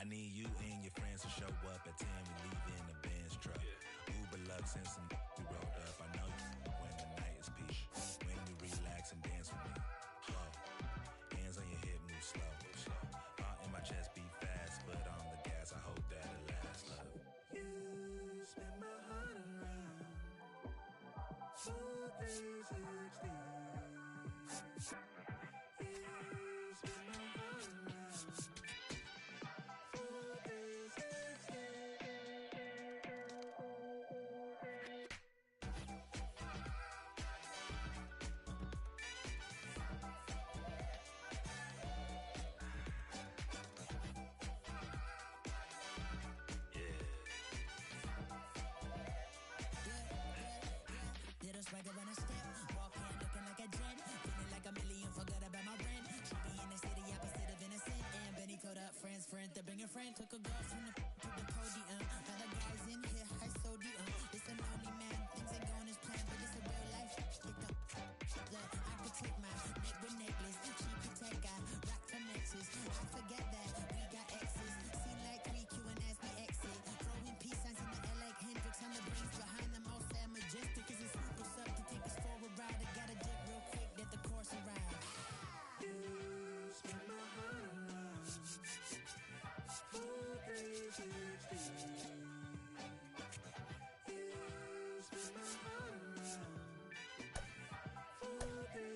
need you and your friends to show up at 10. We leave in the Benz truck. Uber Lux and some we rolled up. I know you when the night is peak. When you relax and dance with me. Whoa. Hands on your hip, move slow. Heart in my chest beat fast, but on the gas, I hope that it lasts. You spin my heart around. 360. Little swagger when I step, walk in looking like a jet, feeling like a million, forgot about my rent. She be in the city, opposite of innocent. And Benny called up friends, to bring a friend. Took a girl from the to the podium. Now the guys in here, high sodium. It's a lonely man, things ain't going as planned, but it's a real life. Look, I could take my neck with necklace, she could take I rock for Nexus. I forget that we got exes, seem like 3Q and as we exit. Throwing peace signs in the air like Hendrix on the brains behind them all sad majestic. Cause it's super sub to take us for a ride. I gotta dip real quick, let the course arrive. You spin my heart around. 460. You spin my heart around. 460.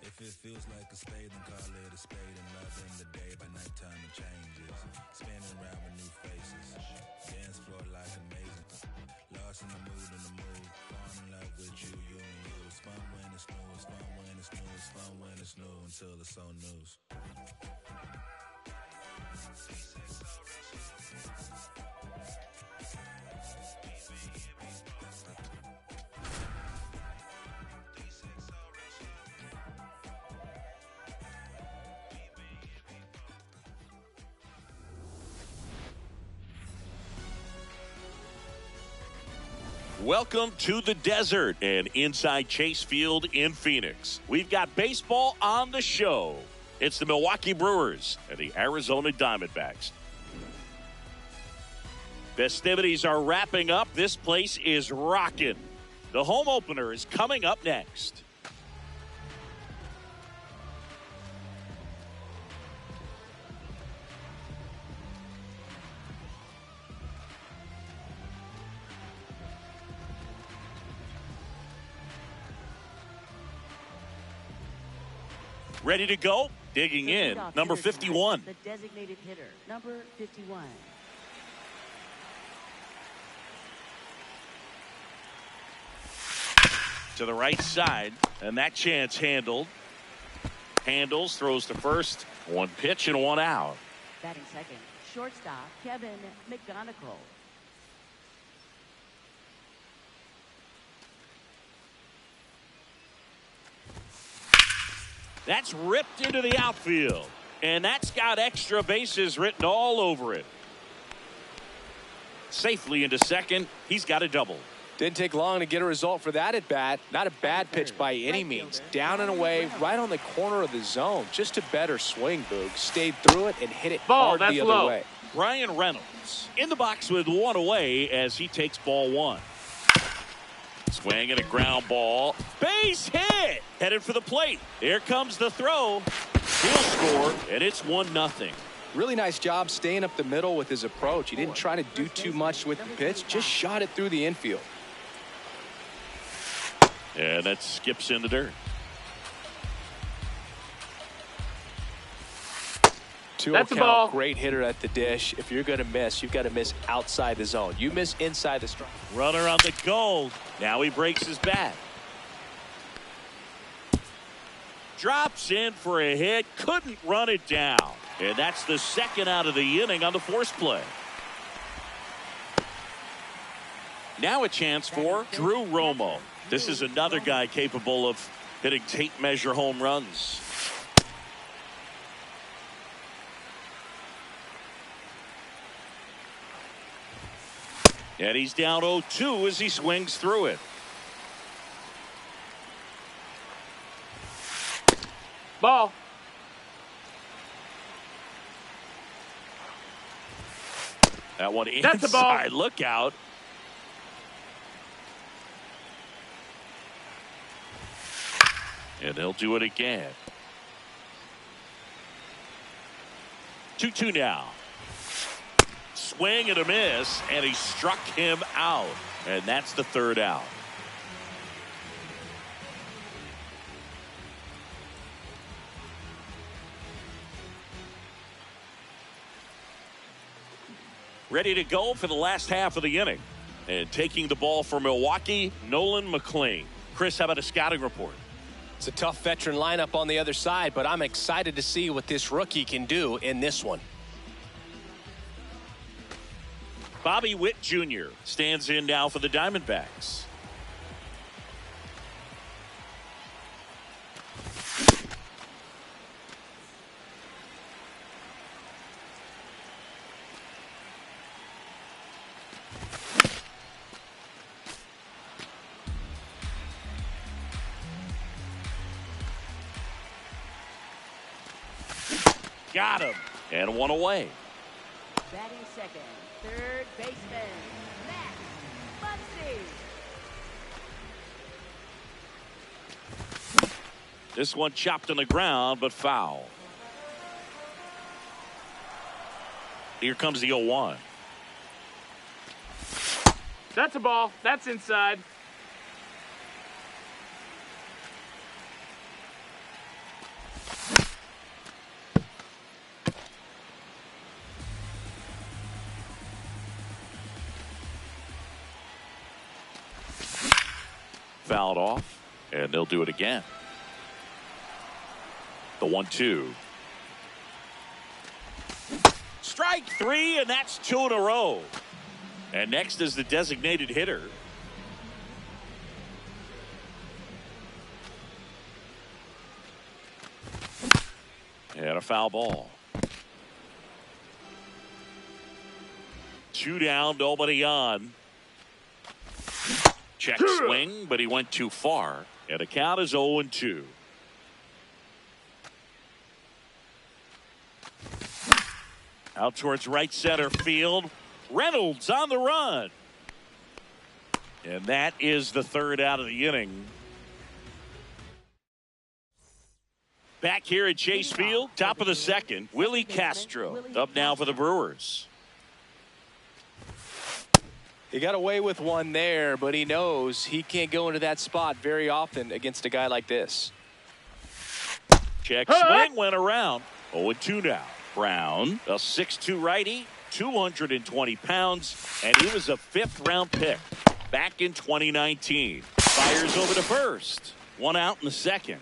If it feels like a spade, then call it a spade. And loving the day by nighttime it changes. Spinning around with new faces. Dance floor like amazing. Lost in the mood, fall in love with you, you and you. It's fun when it's new, it's fun when it's new, it's fun when it's new until it's so news. Welcome to the desert and inside Chase Field in Phoenix. We've got baseball on the show. It's the Milwaukee Brewers and the Arizona Diamondbacks. Festivities are wrapping up. This place is rocking. The home opener is coming up next. Ready to go? Digging in, number 51. The designated hitter, number 51. To the right side, and that chance handled. Handles, throws to first. One pitch and one out. Batting second, shortstop Kevin McGonigal. That's ripped into the outfield. And that's got extra bases written all over it. Safely into second. He's got a double. Didn't take long to get a result for that at bat. Not a bad pitch by any means. Down and away, right on the corner of the zone. Just a better swing, Boog. Stayed through it and hit it hard the other way. Brian Reynolds in the box with one away as he takes ball one. Swing and a ground ball. Base hit. Headed for the plate. Here comes the throw. He'll score, and it's 1-0. Really nice job staying up the middle with his approach. He didn't try to do too much with the pitch. Just shot it through the infield. And that skips in the dirt. That's a ball. Great hitter at the dish. If you're going to miss, you've got to miss outside the zone. You miss inside the strike. Runner on the goal. Now he breaks his bat. Drops in for a hit. Couldn't run it down. And that's the second out of the inning on the force play. Now a chance for Drew Romo. This is another guy capable of hitting tape measure home runs. And he's down 0-2 as he swings through it. Ball. That one That's a ball. inside. Look out. And he'll do it again. 2-2 now. Swing and a miss, and he struck him out. And that's the third out. Ready to go for the last half of the inning. And taking the ball for Milwaukee, Nolan McLean. Chris, how about a scouting report? It's a tough veteran lineup on the other side, but I'm excited to see what this rookie can do in this one. Bobby Witt Jr. stands in now for the Diamondbacks. Got him. And one away. Batting second, third baseman, Matt Muncy. This one chopped on the ground, but foul. Here comes the 0-1. That's a ball. That's inside. Fouled off, and they'll do it again. The 1-2. Strike three, and that's two in a row. And next is the designated hitter. And a foul ball. 2 down, nobody on. Check swing, but he went too far. And the count is 0-2. Out towards right center field. Reynolds on the run. And that is the third out of the inning. Back here at Chase Field, top of the second. Willie Castro up now for the Brewers. He got away with one there, but he knows he can't go into that spot very often against a guy like this. Check swing went around. 0-2 now. Brown, a 6'2 righty, 220 pounds, and he was a 5th-round pick back in 2019. Fires over to first. 1 out in the second.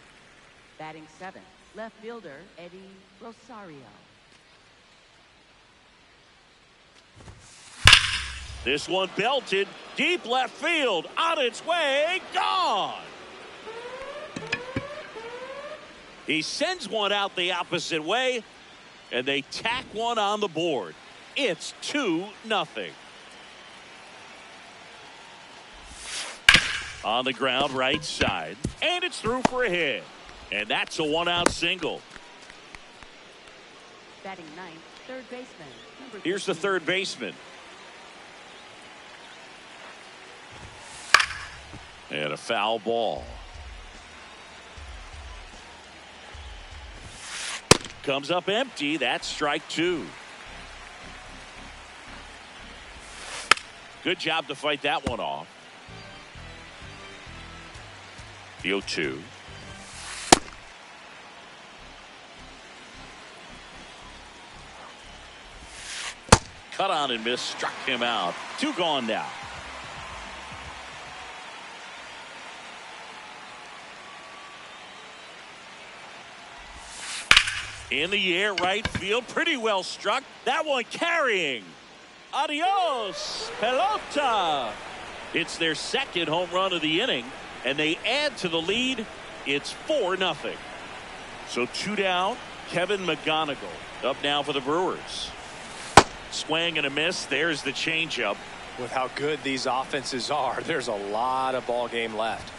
Batting seventh, left fielder Eddie Rosario. This one belted deep left field, on its way, gone. He sends one out the opposite way, and they tack one on the board. It's 2-0. On the ground, right side, and it's through for a hit. And that's a 1-out single. Batting ninth, third baseman. Here's the third baseman. And a foul ball. Comes up empty. That's strike 2. Good job to fight that one off. The 0-2. Cut on and miss. Struck him out. 2 gone now. In the air, right field, pretty well struck. That one carrying. Adios, pelota. It's their second home run of the inning, and they add to the lead. It's 4-0. So 2 down. Kevin McGonigal up now for the Brewers. Swing and a miss. There's the changeup. With how good these offenses are, there's a lot of ball game left.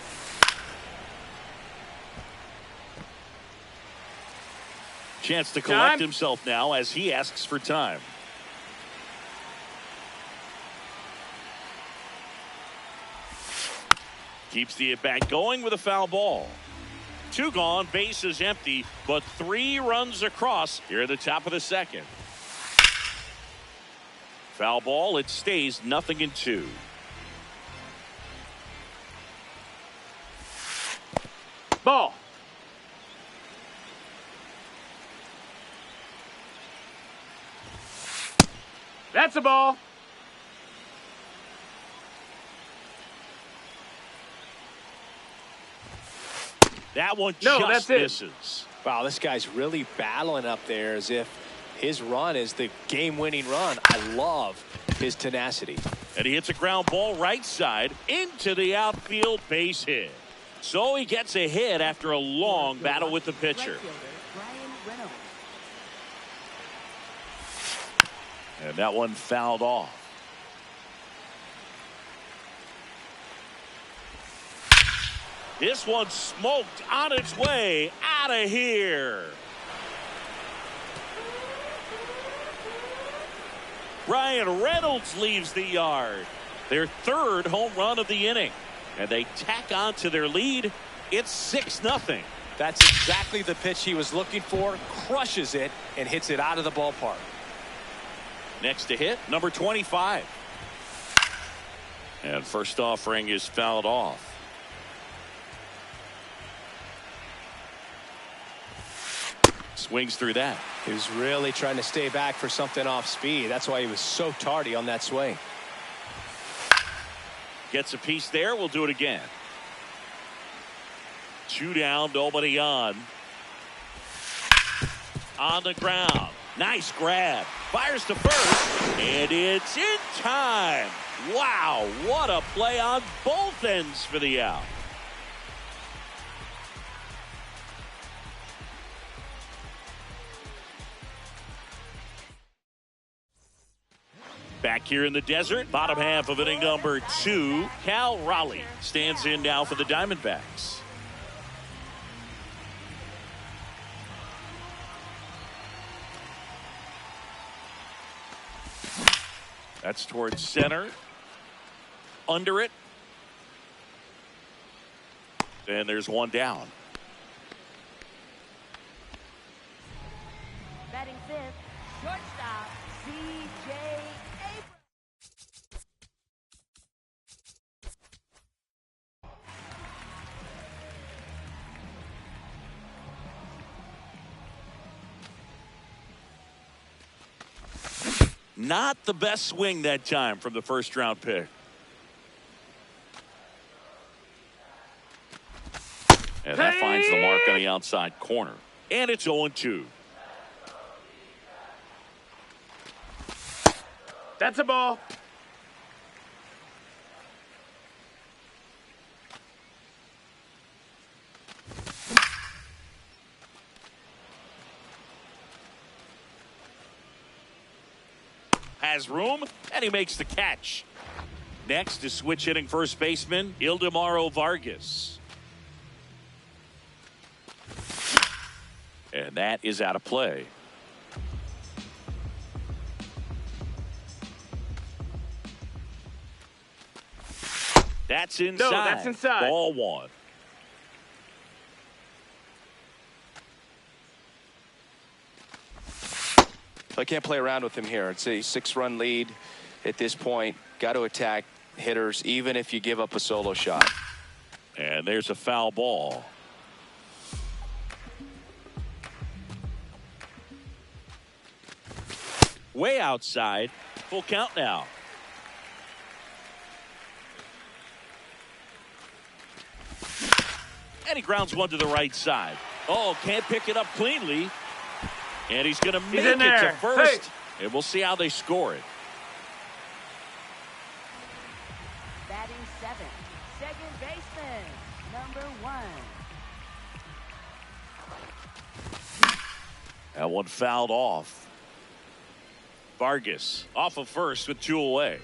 Chance to collect himself now as he asks for time. Keeps the at-bat going with a foul ball. 2 gone, base is empty, but 3 runs across here at the top of the second. Foul ball, it stays 0-2. Ball. That's a ball. That one just misses. Wow, this guy's really battling up there as if his run is the game-winning run. I love his tenacity. And he hits a ground ball right side into the outfield, base hit. So he gets a hit after a long battle with the pitcher. And that one fouled off. This one smoked on its way out of here. Ryan Reynolds leaves the yard. Their 3rd home run of the inning. And they tack on to their lead. It's 6-0. That's exactly the pitch he was looking for. Crushes it and hits it out of the ballpark. Next to hit, number 25. And first offering is fouled off. Swings through that. He was really trying to stay back for something off speed. That's why he was so tardy on that swing. Gets a piece there. We'll do it again. 2 down, nobody on. On the ground. Nice grab. Fires to first. And it's in time. Wow, what a play on both ends for the out. Back here in the desert, bottom half of inning number 2. Cal Raleigh stands in now for the Diamondbacks. That's towards center. Under it. And there's one down. Batting 5th, shortstop, C.J. Not the best swing that time from the first round pick. And that finds the mark on the outside corner. And it's 0-2. That's a ball. Has room, and he makes the catch. Next is switch hitting first baseman Ildemaro Vargas. And that is out of play. That's inside. No, that's inside. Ball 1. I can't play around with him here. It's a 6-run lead at this point. Got to attack hitters even if you give up a solo shot. And there's a foul ball. Way outside. Full count now. And he grounds one to the right side. Oh, can't pick it up cleanly. And he's going to make it to first. Hey. And we'll see how they score it. Batting 7th, second baseman, number 1. That one fouled off. Vargas off of first with 2 away.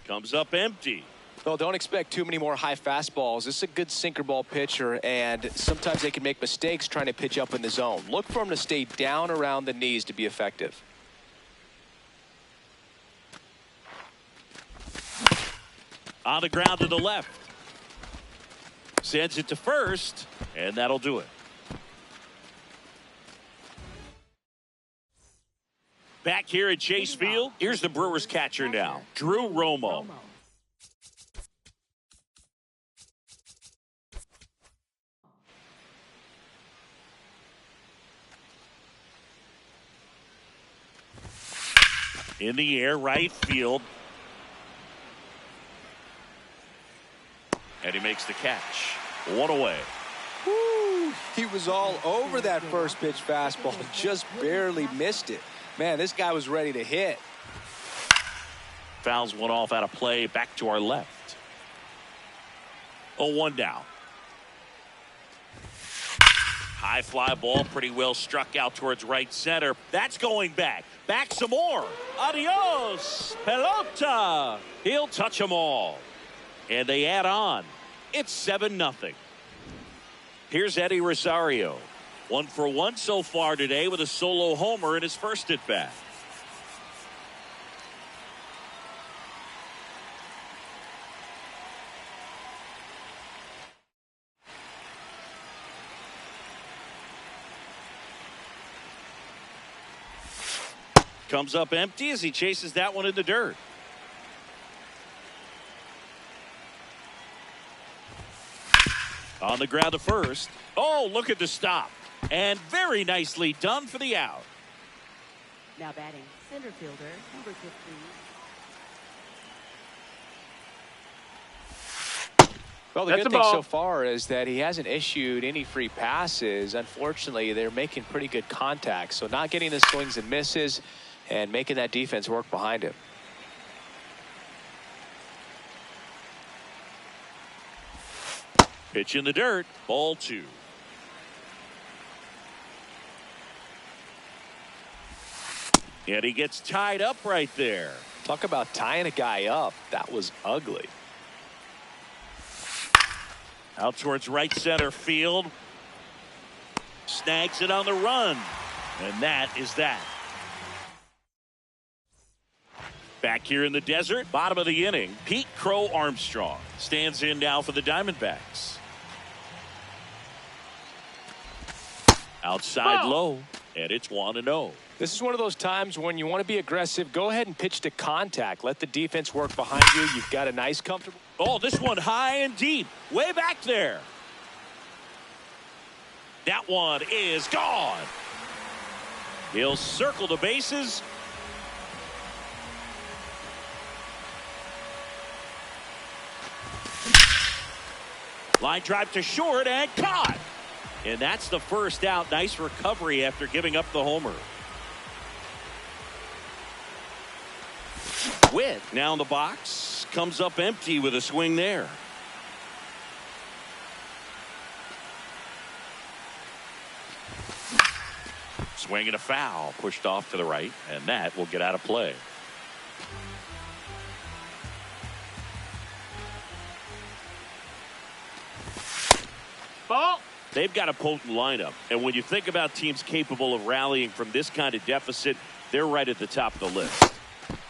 Comes up empty. Well, don't expect too many more high fastballs. This is a good sinker ball pitcher, and sometimes they can make mistakes trying to pitch up in the zone. Look for him to stay down around the knees to be effective. On the ground to the left. Sends it to first, and that'll do it. Back here at Chase Field, here's the Brewers catcher now, Drew Romo. In the air, right field. And he makes the catch. 1 away. Woo! He was all over that first pitch fastball, just barely missed it. Man, this guy was ready to hit. Fouls one off out of play, back to our left. 0-1 down. High fly ball, pretty well struck out towards right center. That's going back. Back some more. Adios, pelota. He'll touch them all. And they add on. It's 7-0. Here's Eddie Rosario. 1 for 1 so far today with a solo homer in his first at bat. Comes up empty as he chases that one in the dirt. On the ground to first. Oh, look at the stop. And very nicely done for the out. Now batting, center fielder, number 15. Well, the good thing so far is that he hasn't issued any free passes. Unfortunately, they're making pretty good contact. So not getting the swings and misses and making that defense work behind him. Pitch in the dirt. Ball 2. And he gets tied up right there. Talk about tying a guy up. That was ugly. Out towards right center field. Snags it on the run. And that is that. Back here in the desert, bottom of the inning, Pete Crow Armstrong stands in now for the Diamondbacks. Outside low, and it's 1-0. This is one of those times when you want to be aggressive. Go ahead and pitch to contact. Let the defense work behind you. You've got a nice, comfortable. Oh, this one high and deep, way back there. That one is gone. He'll circle the bases. Line drive to short and caught. And that's the first out. Nice recovery after giving up the homer. Witt now in the box. Comes up empty with a swing there. Swing and a foul. Pushed off to the right. And that will get out of play. Ball. They've got a potent lineup. And when you think about teams capable of rallying from this kind of deficit, they're right at the top of the list.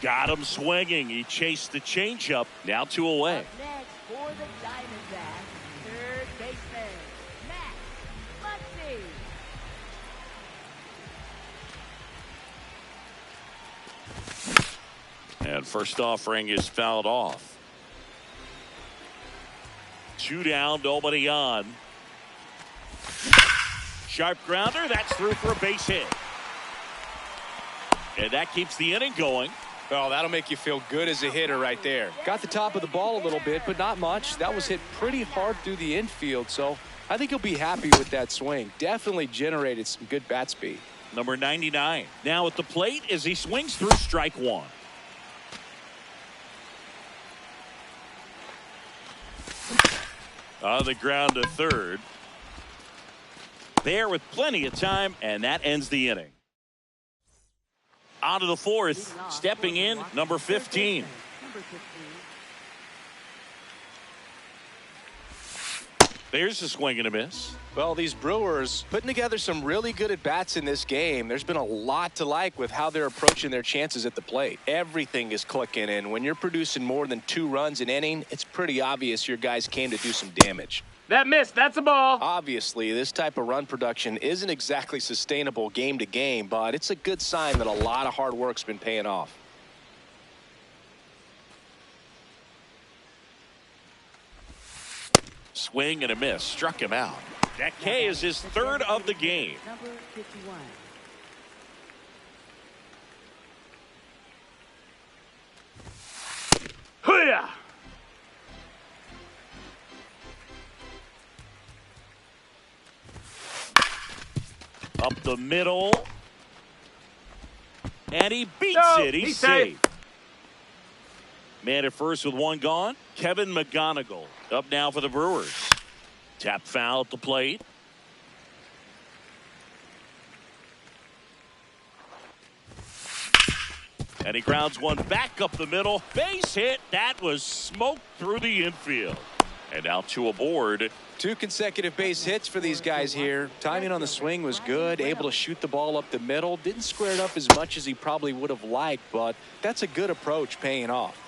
Got him swinging. He chased the changeup. Now 2 away. Up next for the Diamondbacks, third baseman, Matt Muncy. And first offering is fouled off. 2 down, nobody on. Sharp grounder. That's through for a base hit. And that keeps the inning going. Well, that'll make you feel good as a hitter right there. Got the top of the ball a little bit, but not much. That was hit pretty hard through the infield, so I think he'll be happy with that swing. Definitely generated some good bat speed. Number 99 now at the plate as he swings through strike 1. On the ground to third. There with plenty of time, and that ends the inning. On to the fourth. Stepping in, number 15. Number 15. There's a swing and a miss. Well, these Brewers putting together some really good at-bats in this game. There's been a lot to like with how they're approaching their chances at the plate. Everything is clicking, and when you're producing more than 2 runs an inning, it's pretty obvious your guys came to do some damage. That missed. That's a ball. Obviously, this type of run production isn't exactly sustainable game to game, but it's a good sign that a lot of hard work's been paying off. Swing and a miss. Struck him out. That K is his 3rd of the game. Number 51. Hoo-yah! Up the middle. And he beats it. He's safe. safe. Man at first with 1 gone. Kevin McGonigal up now for the Brewers. Tap foul at the plate. And he grounds one back up the middle. Base hit. That was smoked through the infield. And now 2 aboard. 2 consecutive base hits for these guys here. Timing on the swing was good. Able to shoot the ball up the middle. Didn't square it up as much as he probably would have liked, but that's a good approach paying off.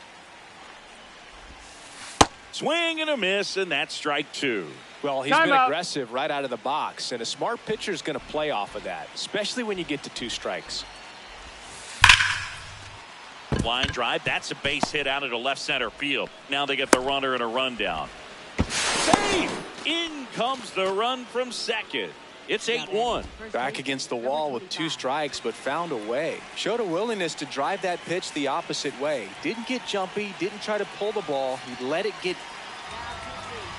Swing and a miss, and that's strike 2. Well, he's Time been out. aggressive right out of the box, and a smart pitcher is going to play off of that, especially when you get to 2 strikes. Line drive. That's a base hit out into left center field. Now they get the runner and a rundown. Save! In comes the run from second. It's 8-1. Back against the wall with 2 strikes, but found a way. Showed a willingness to drive that pitch the opposite way. Didn't get jumpy, didn't try to pull the ball. He let it get.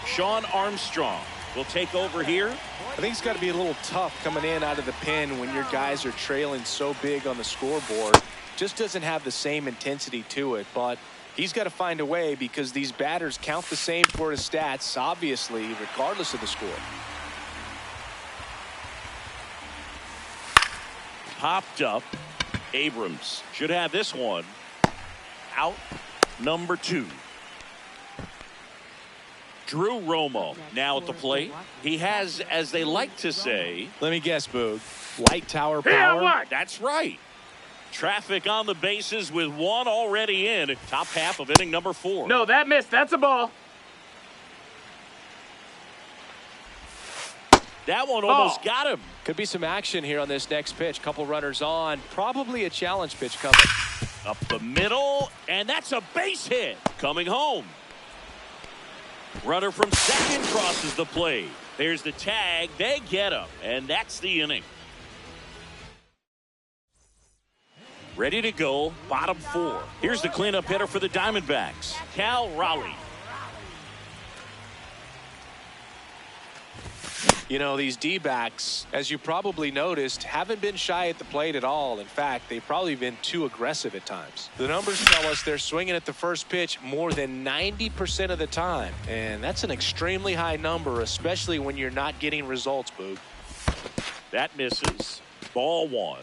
Sean Armstrong will take over here. I think it's got to be a little tough coming in out of the pen when your guys are trailing so big on the scoreboard. Just doesn't have the same intensity to it, but he's got to find a way because these batters count the same for his stats, obviously, regardless of the score. Popped up. Abrams should have this one. Out. Number 2. Drew Romo now at the plate. He has, as they like to say, Let me guess, Boog. Light tower Yeah, power? what? that's right. Traffic on the bases with 1 already in. Top half of inning number 4. No, that missed. That's a ball. That one almost got him. Could be some action here on this next pitch. Couple runners on. Probably a challenge pitch coming. Up the middle, and that's a base hit. Coming home. Runner from second crosses the plate. There's the tag. They get him, and that's the inning. Ready to go, bottom 4. Here's the cleanup hitter for the Diamondbacks, Cal Raleigh. You know, these D-backs, as you probably noticed, haven't been shy at the plate at all. In fact, they've probably been too aggressive at times. The numbers tell us they're swinging at the first pitch more than 90% of the time. And that's an extremely high number, especially when you're not getting results, Boog. That misses. Ball 1.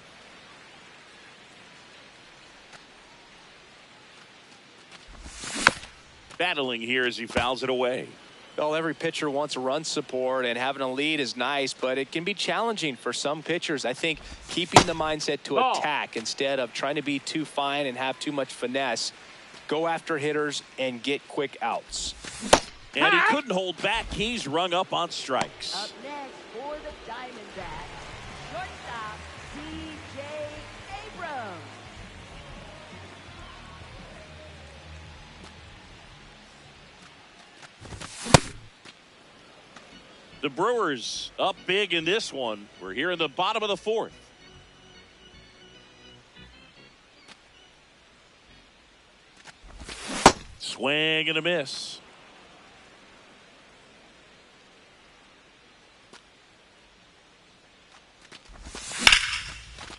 Battling here as he fouls it away. Well, every pitcher wants run support, and having a lead is nice, but it can be challenging for some pitchers. I think keeping the mindset to attack instead of trying to be too fine and have too much finesse, go after hitters and get quick outs. And he couldn't hold back. He's rung up on strikes. Up next for the Diamondbacks, shortstop C.J. Abrams. The Brewers up big in this one. We're here in the bottom of the 4th. Swing and a miss.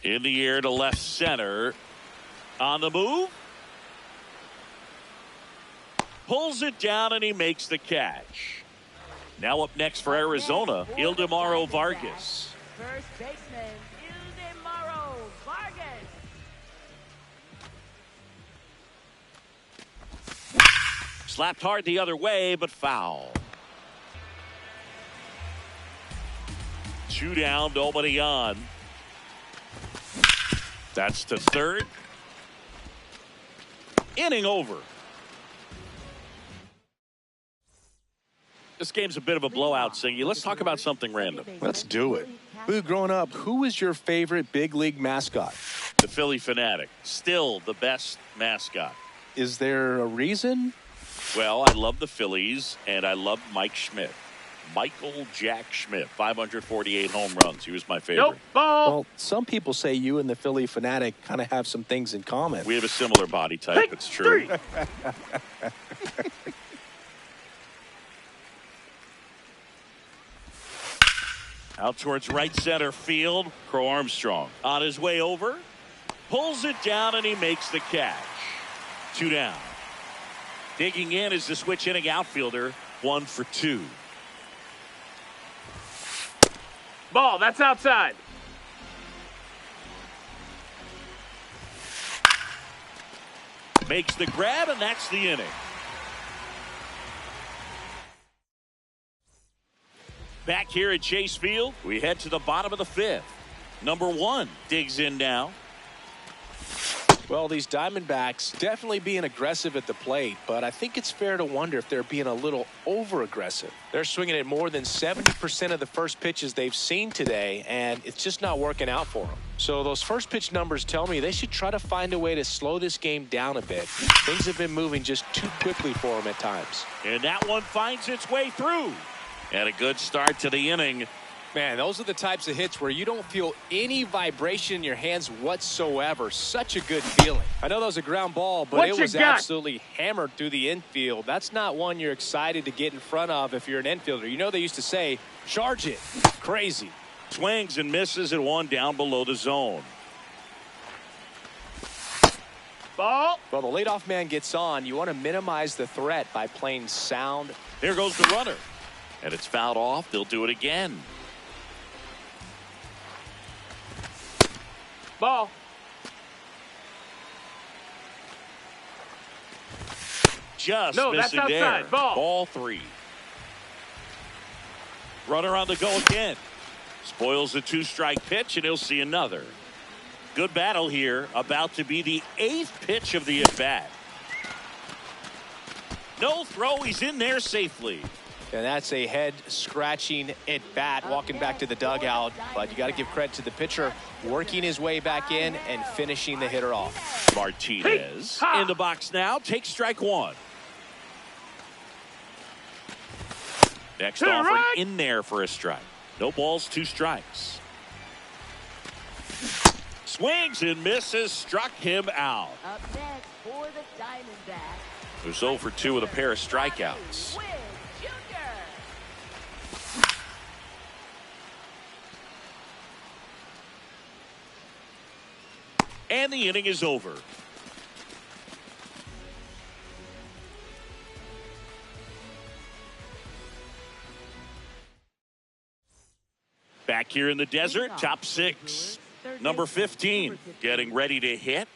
In the air to left center. On the move. Pulls it down and he makes the catch. Now up next for Arizona, Ildemaro Vargas. First baseman, Ildemaro Vargas. Slapped hard the other way, but foul. 2 down, nobody on. That's to third. Inning over. This game's a bit of a blowout, Singy. Let's talk about something random. Let's do it. Boo, growing up, who was your favorite big league mascot? The Philly Fanatic. Still the best mascot. Is there a reason? Well, I love the Phillies, and I love Mike Schmidt. Michael Jack Schmidt, 548 home runs. He was my favorite. Nope, ball. Well, some people say you and the Philly Fanatic kind of have some things in common. We have a similar body type. It's true. Out towards right center field. Crow Armstrong on his way over. Pulls it down, and he makes the catch. 2 down. Digging in is the switch inning outfielder. 1 for 2. Ball, that's outside. Makes the grab, and that's the inning. Back here at Chase Field, we head to the bottom of the 5th. Number 1 digs in now. Well, these Diamondbacks definitely being aggressive at the plate, but I think it's fair to wonder if they're being a little over-aggressive. They're swinging at more than 70% of the first pitches they've seen today, and it's just not working out for them. So those first pitch numbers tell me they should try to find a way to slow this game down a bit. Things have been moving just too quickly for them at times. And that one finds its way through. And a good start to the inning. Man, those are the types of hits where you don't feel any vibration in your hands whatsoever. Such a good feeling. I know that was a ground ball, but it was absolutely hammered through the infield. That's not one you're excited to get in front of if you're an infielder. You know they used to say, charge it. Crazy. Swings and misses at 1 down below the zone. Ball. Well, the leadoff man gets on. You want to minimize the threat by playing sound. There goes the runner. And it's fouled off. They'll do it again. Ball. Just No, that's missing there. outside. Ball. 3. Runner on the go again. Spoils the 2-strike pitch, and he'll see another. Good battle here. About to be the 8th pitch of the at-bat. No throw. He's in there safely. And that's a head-scratching at-bat, walking back to the dugout. But you got to give credit to the pitcher, working his way back in and finishing the hitter off. Martinez in the box now. Takes strike 1. Next offering in there for a strike. No balls, 2 strikes. Swings and misses. Struck him out. Up next for the Diamondbacks. It was 0 for 2 with a pair of strikeouts. And the inning is over. Back here in the desert, top 6. Number 15 getting ready to hit.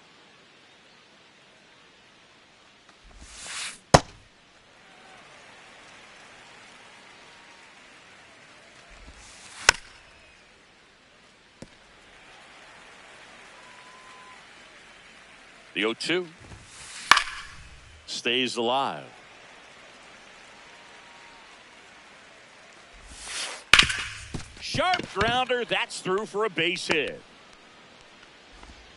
The 0-2 stays alive. Sharp grounder. That's through for a base hit.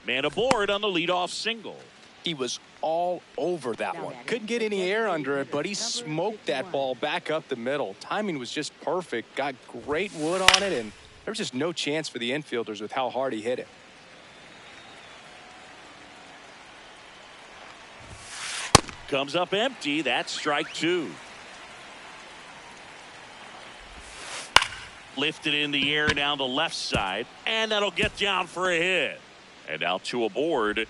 Man aboard on the leadoff single. He was all over that one. Couldn't get any air under it, but he smoked that ball back up the middle. Timing was just perfect. Got great wood on it, and there was just no chance for the infielders with how hard he hit it. Comes up empty. That's strike 2. Lifted in the air down the left side, and that'll get down for a hit. And now 2 aboard.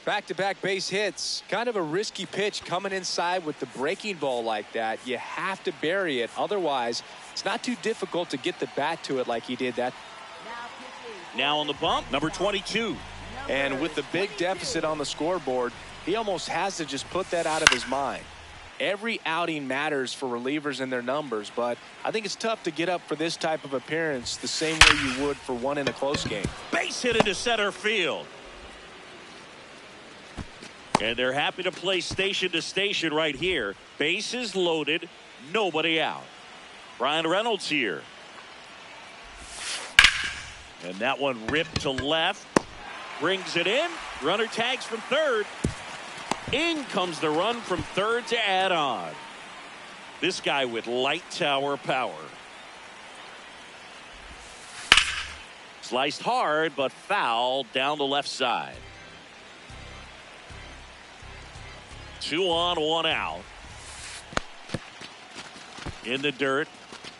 Back-to-back base hits. Kind of a risky pitch coming inside with the breaking ball like that. You have to bury it. Otherwise, it's not too difficult to get the bat to it like he did that. Now on the bump, number 22. And with the big deficit on the scoreboard, he almost has to just put that out of his mind. Every outing matters for relievers and their numbers, but I think it's tough to get up for this type of appearance the same way you would for one in a close game. Base hit into center field. And they're happy to play station to station right here. Bases loaded, nobody out. Brian Reynolds here. And that one ripped to left. Brings it in. Runner tags from third. In comes the run from third to add on. This guy with light tower power. Sliced hard, but foul down the left side. 2 on, 1 out. In the dirt.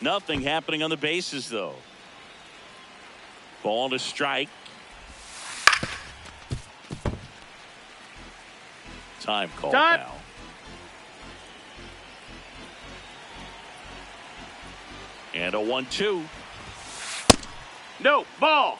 Nothing happening on the bases, though. Ball to strike. Time called now. And a 1-2. No, ball.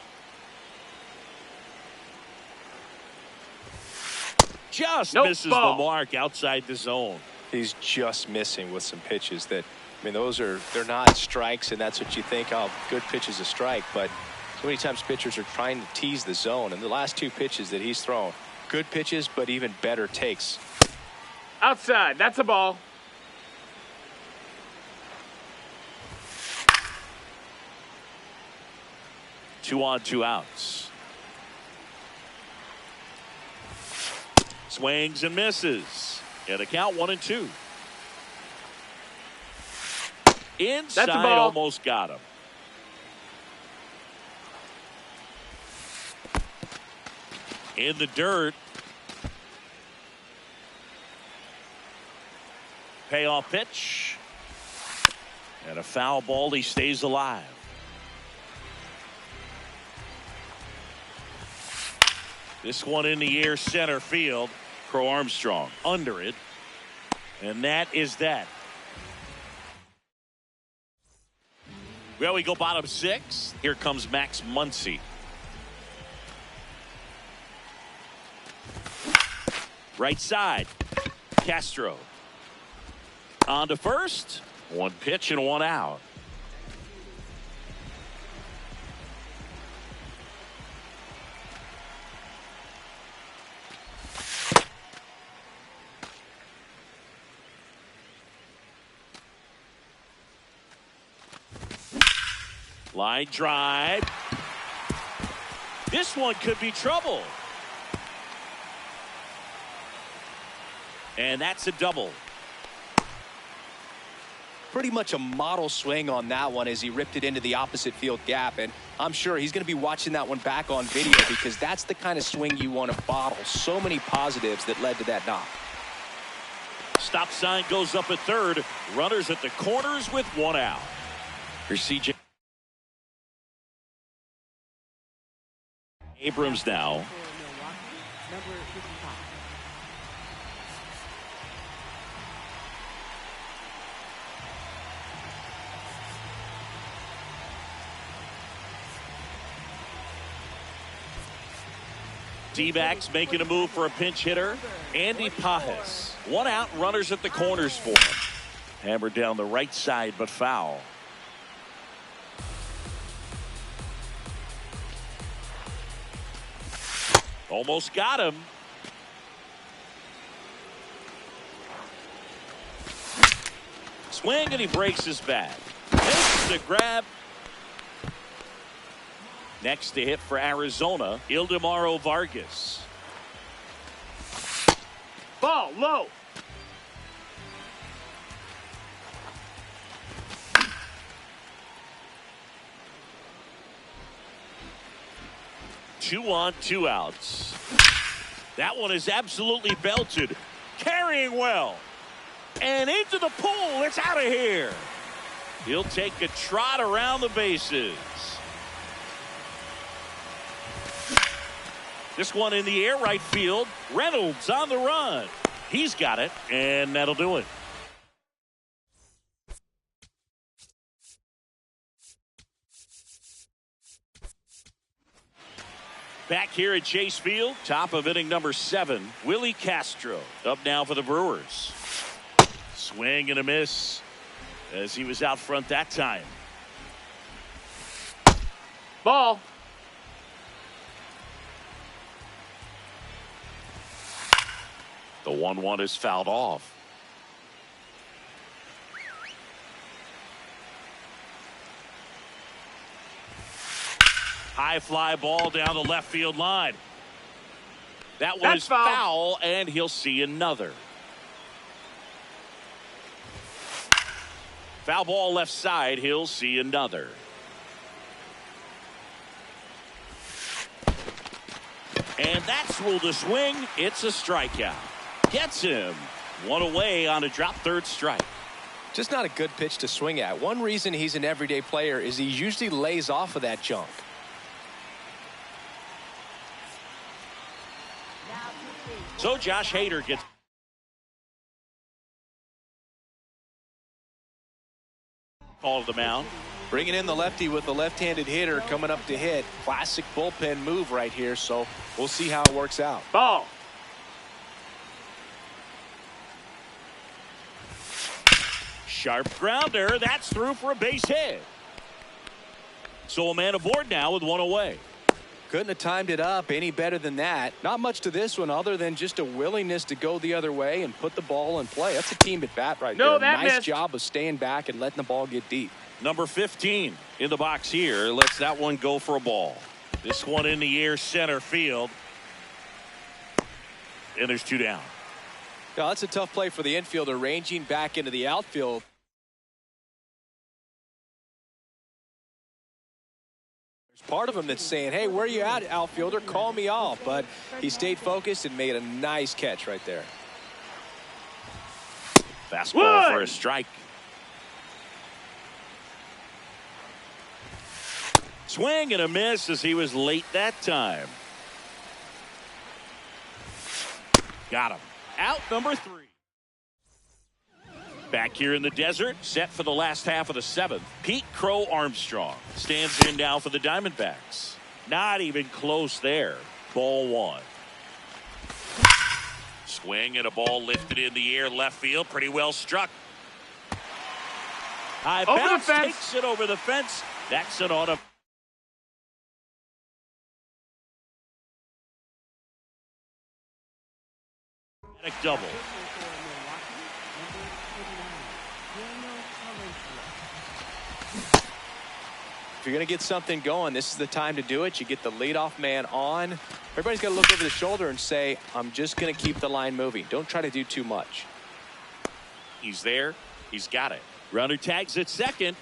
Just Nope, misses ball. the mark outside the zone. He's just missing with some pitches that, I mean, they're not strikes, and that's what you think, oh, good pitch is a strike. But so many times pitchers are trying to tease the zone, and the last 2 pitches that he's thrown, good pitches, but even better takes. Outside. That's a ball. Two on, 2 outs. Swings and misses. And a count 1-2. Inside, That's a ball. almost got him. In the dirt. Payoff pitch. And a foul ball. He stays alive. This one in the air, center field. Crow Armstrong under it. And that is that. Well, we go bottom 6. Here comes Max Muncy. Right side. Castro. On to first. 1 pitch and 1 out. Line drive. This one could be trouble. And that's a double. Pretty much a model swing on that one as he ripped it into the opposite field gap. And I'm sure he's going to be watching that one back on video because that's the kind of swing you want to bottle. So many positives that led to that knock. Stop sign goes up at third. Runners at the corners with 1 out. Here's CJ Abrams now. D-backs making a move for a pinch hitter. Andy Pajes. 1 out, runners at the corners for him. Hammered down the right side, but foul. Almost got him. Swing and he breaks his bat. Makes the grab. Next to hit for Arizona, Ildemaro Vargas. Ball low. Two on, 2 outs. That one is absolutely belted. Carrying well. And into the pool. It's out of here. He'll take a trot around the bases. This one in the air, right field. Reynolds on the run. He's got it, and that'll do it. Back here at Chase Field, top of inning number 7, Willie Castro up now for the Brewers. Swing and a miss as he was out front that time. Ball. The 1-1 is fouled off. High fly ball down the left field line. That was foul, and he'll see another. Foul ball left side, he'll see another. And that's ruled a swing. It's a strikeout. Gets him. One away on a drop third strike. Just not a good pitch to swing at. One reason he's an everyday player is he usually lays off of that junk. So Josh Hader gets called to the mound. Bringing in the lefty with the left-handed hitter coming up to hit. Classic bullpen move right here, so we'll see how it works out. Ball. Sharp grounder. That's through for a base hit. So a man aboard now with one away. Couldn't have timed it up any better than that. Not much to this one other than just a willingness to go the other way and put the ball in play. That's a team at bat right there. Nice missed. job of staying back and letting the ball get deep. Number 15 in the box here lets that one go for a ball. This one in the air center field. And there's 2 down. Now, that's a tough play for the infielder, ranging back into the outfield. There's part of him that's saying, hey, where you at, outfielder? Call me off. But he stayed focused and made a nice catch right there. Fastball for a strike. Swing and a miss as he was late that time. Got him. Out number 3. Back here in the desert, set for the last half of the 7th. Pete Crow Armstrong stands in now for the Diamondbacks. Not even close there. Ball 1. Swing and a ball lifted in the air left field. Pretty well struck. High bounce takes it over the fence. That's an automatic double. If you're going to get something going, this is the time to do it. You get the leadoff man on. Everybody's got to look over the shoulder and say, I'm just going to keep the line moving. Don't try to do too much. He's there. He's got it. Runner tags at second.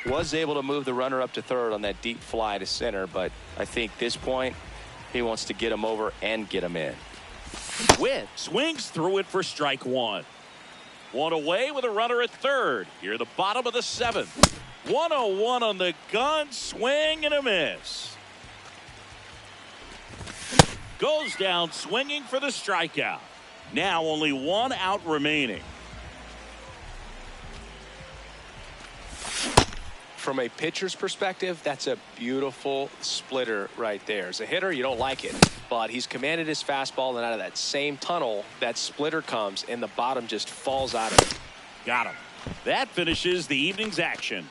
Was able to move the runner up to third on that deep fly to center, but I think this point he wants to get him over and get him in. Witt swings through it for strike 1. One away with a runner at third. Here the bottom of the 7th. 1-0-1 on the gun. Swing and a miss. Goes down swinging for the strikeout. Now only 1 out remaining. From a pitcher's perspective, that's a beautiful splitter right there. As a hitter, you don't like it, but he's commanded his fastball, and out of that same tunnel, that splitter comes, and the bottom just falls out of it. Got him. That finishes the evening's action.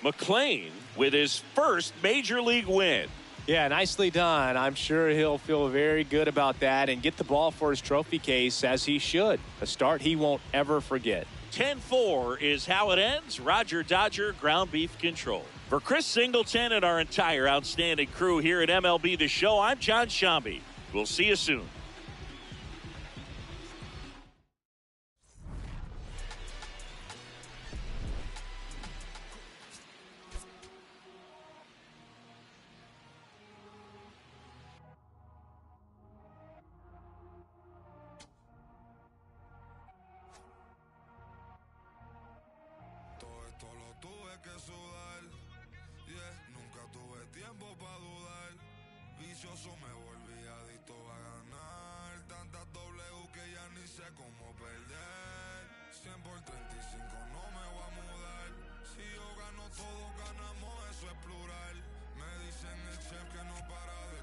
McLean with his first major league win. Yeah, nicely done. I'm sure he'll feel very good about that and get the ball for his trophy case, as he should. A start he won't ever forget. 10-4 is how it ends. Roger Dodger, ground beef control. For Chris Singleton and our entire outstanding crew here at MLB The Show, I'm John Shambi. We'll see you soon. Vicioso me volví adicto a ganar. Tantas W que ya ni sé cómo perder. 100 por 35 no me voy a mudar. Si yo gano, todos ganamos, eso es plural. Me dicen el chef que no para de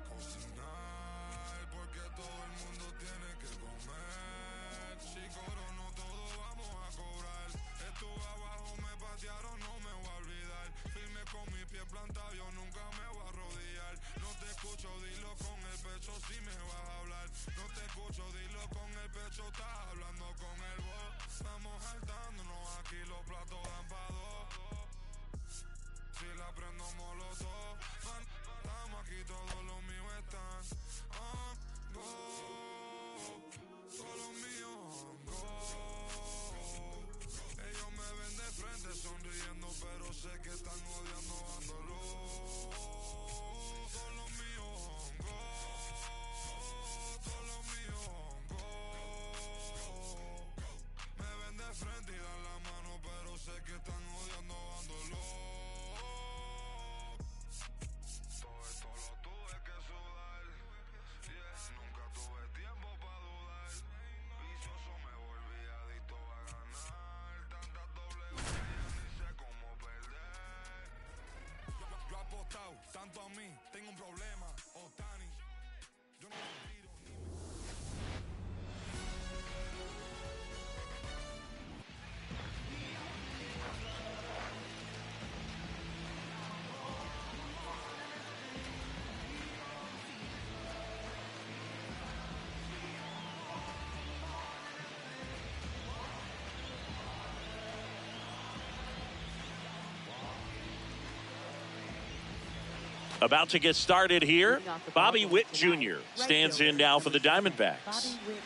About to get started here. Bobby Witt Jr. stands in now for the Diamondbacks. Bobby Witt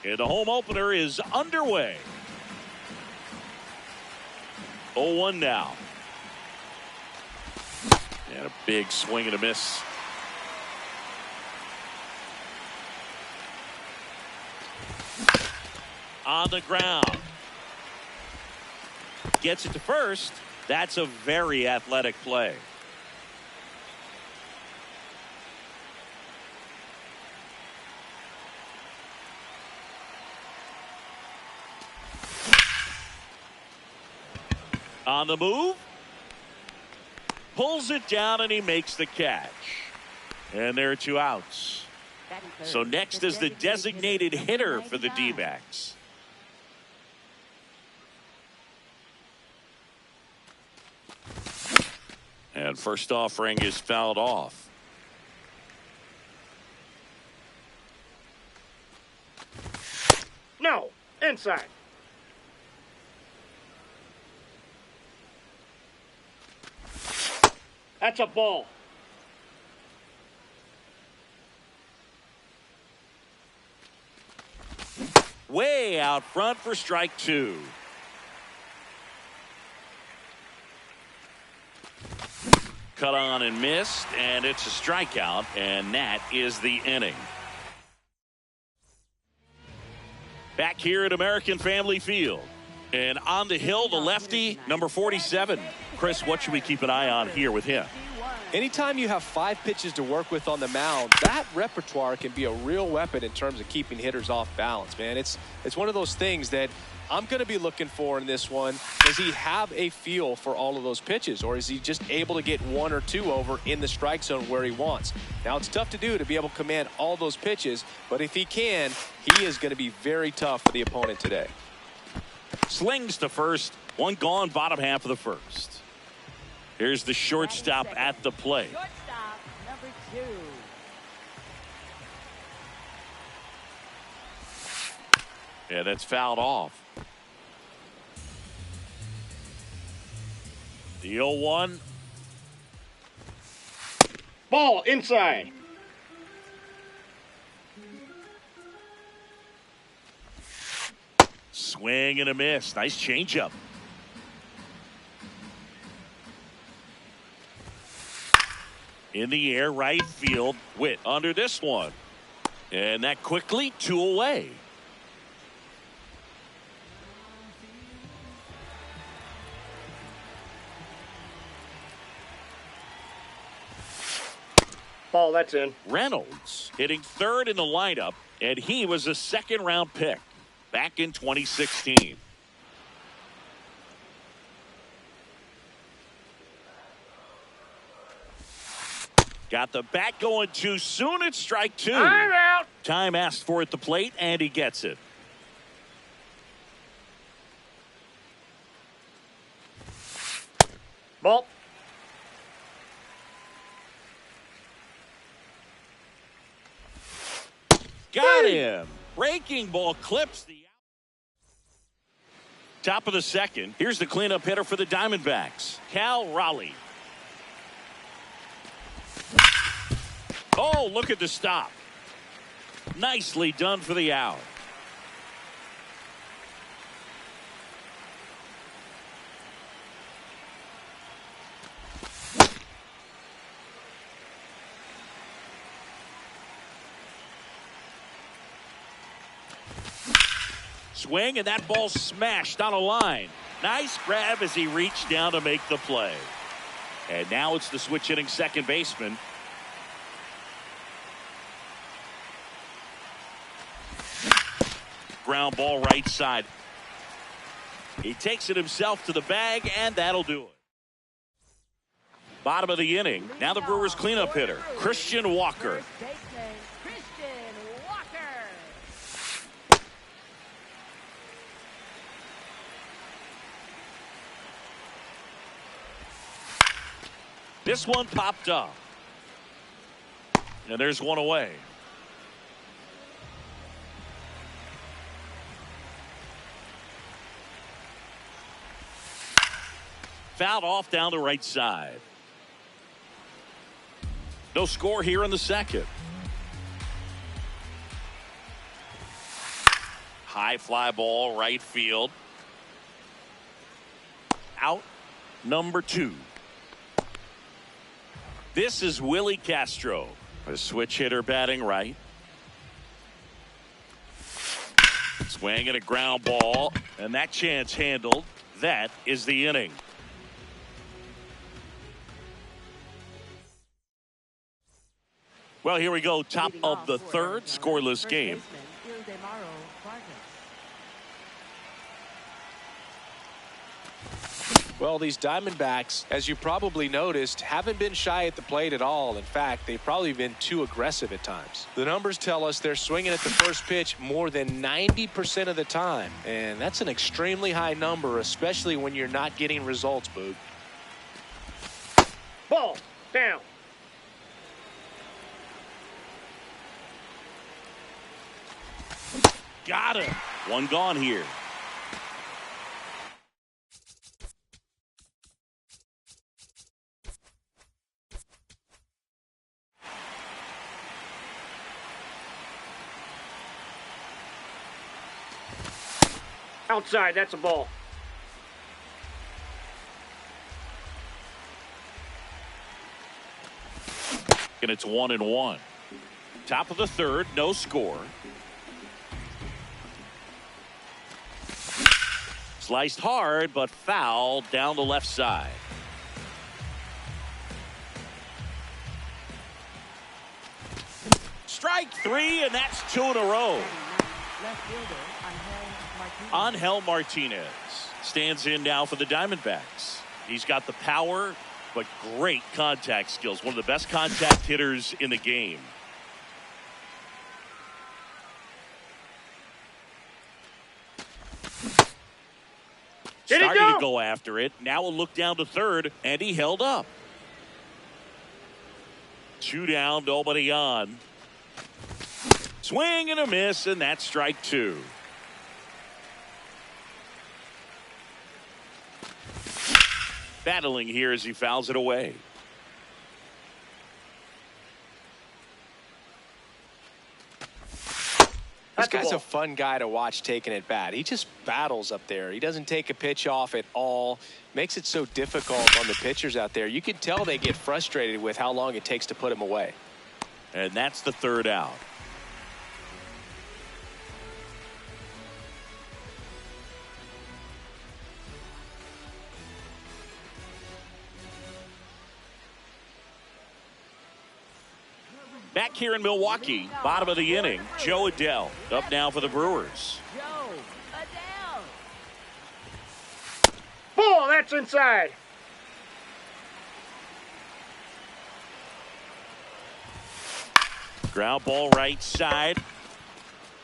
Jr. And the home opener is underway. 0-1 now. And a big swing and a miss. On the ground. Gets it to first. That's a very athletic play. On the move. Pulls it down and he makes the catch. And there are 2 outs. So next is the designated hitter for the D-backs. And first offering is fouled off. No, inside. That's a ball. Way out front for strike 2. Cut on and missed, and it's a strikeout, and that is the inning. Back here at American Family Field. And on the hill, the lefty, number 47. Chris, what should we keep an eye on here with him? Anytime you have 5 pitches to work with on the mound, that repertoire can be a real weapon in terms of keeping hitters off balance, man. It's one of those things that I'm going to be looking for in this one. Does he have a feel for all of those pitches, or is he just able to get 1 or 2 over in the strike zone where he wants? Now, it's tough to do to be able to command all those pitches, but if he can, he is going to be very tough for the opponent today. Slings to first. 1 gone, bottom half of the first. Here's the shortstop at the plate. Shortstop, number 2. Yeah, that's fouled off. The 0-1. Ball inside. Swing and a miss. Nice changeup. In the air, right field. Witt under this one. And that quickly 2 away. Ball, that's in. Reynolds hitting 3rd in the lineup, and he was a 2nd-round pick back in 2016. Got the bat going too soon. It's strike 2. I'm out. Time asked for at the plate, and he gets it. Ball. Got him. Breaking ball clips the top of the 2nd. Here's the cleanup hitter for the Diamondbacks, Cal Raleigh. Oh, look at the stop. Nicely done for the out. Swing, and that ball smashed on a line. Nice grab as he reached down to make the play. And now it's the switch hitting second baseman. Ground ball right side. He takes it himself to the bag, and that'll do it. Bottom of the inning. Now the Brewers cleanup hitter, Christian Walker. First baseman, Christian Walker. This one popped up. And there's one away. Fouled off down the right side. No score here in the second. High fly ball, right field. Out number 2. This is Willie Castro, a switch hitter batting right. Swing and a ground ball, and that chance handled. That is the inning. Well, here we go. Top of the third, scoreless game. Well, these Diamondbacks, as you probably noticed, haven't been shy at the plate at all. In fact, they've probably been too aggressive at times. The numbers tell us they're swinging at the first pitch more than 90% of the time. And that's an extremely high number, especially when you're not getting results, Boog. Ball. Down. Got him. One gone here. Outside, that's a ball. And it's 1-1. Top of the third, no score. Sliced hard, but foul down the left side. Strike 3, and that's 2 in a row. Left fielder, Angel Martinez stands in now for the Diamondbacks. He's got the power, but great contact skills. One of the best contact hitters in the game. Starting to go after it. Now a look down to third, and he held up. 2 down, nobody on. Swing and a miss, and that's strike 2. Battling here as he fouls it away. This guy's a fun guy to watch taking at bat. He just battles up there. He doesn't take a pitch off at all. Makes it so difficult on the pitchers out there. You can tell they get frustrated with how long it takes to put him away. And that's the third out. Back here in Milwaukee, bottom of the inning, Joe Adell up now for the Brewers. Joe Adell. Ball, that's inside. Ground ball right side.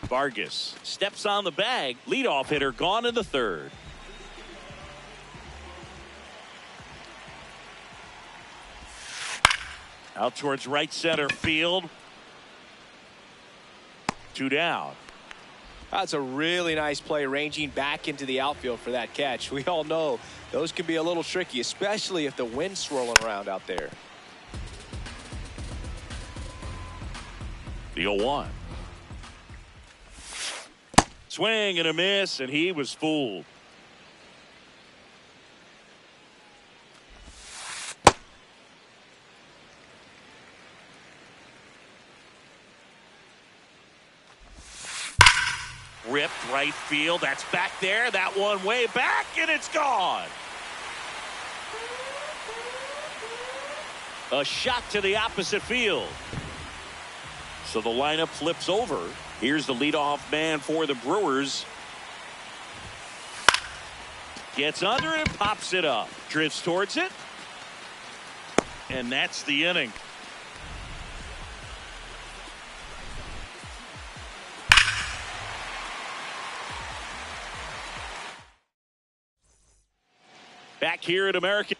Vargas steps on the bag. Leadoff hitter gone in the third. Out towards right center field. 2 down. That's a really nice play, ranging back into the outfield for that catch. We all know those can be a little tricky, especially if the wind's swirling around out there. The 0-1. Swing and a miss, and he was fooled. Ripped right field. That's back there. That one way back, and it's gone. A shot to the opposite field. So the lineup flips over. Here's the leadoff man for the Brewers. Gets under it and pops it up. Drifts towards it. And that's the inning. Back here at American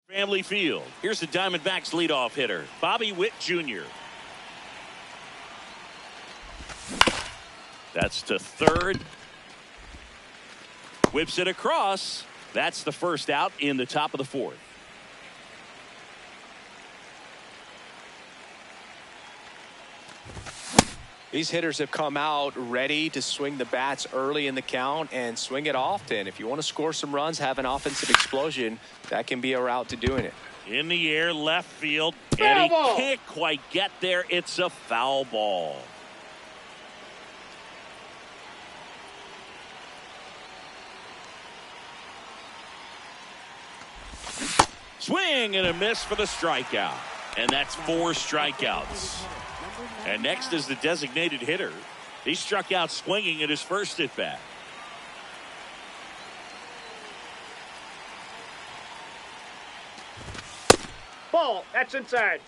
Family Field. Here's the Diamondbacks leadoff hitter, Bobby Witt Jr. That's to third. Whips it across. That's the first out in the top of the fourth. These hitters have come out ready to swing the bats early in the count and swing it often. If you want to score some runs, have an offensive explosion, that can be a route to doing it. In the air, left field, Foul and he ball. can't quite get there. It's a foul ball. Swing and a miss for the strikeout. And that's 4 strikeouts. And next is the designated hitter. He struck out swinging at his first at bat. Ball. That's inside.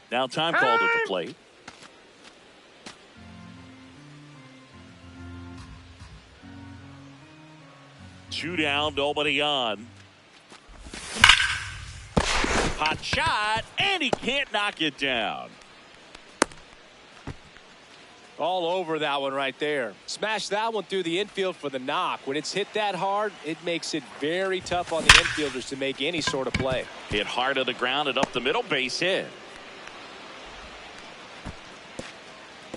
Now time called at the plate. Two down, nobody on. Hot shot, and he can't knock it down. All over that one right there. Smash that one through the infield for the knock. When it's hit that hard, it makes it very tough on the infielders to make any sort of play. Hit hard to the ground and up the middle, base hit.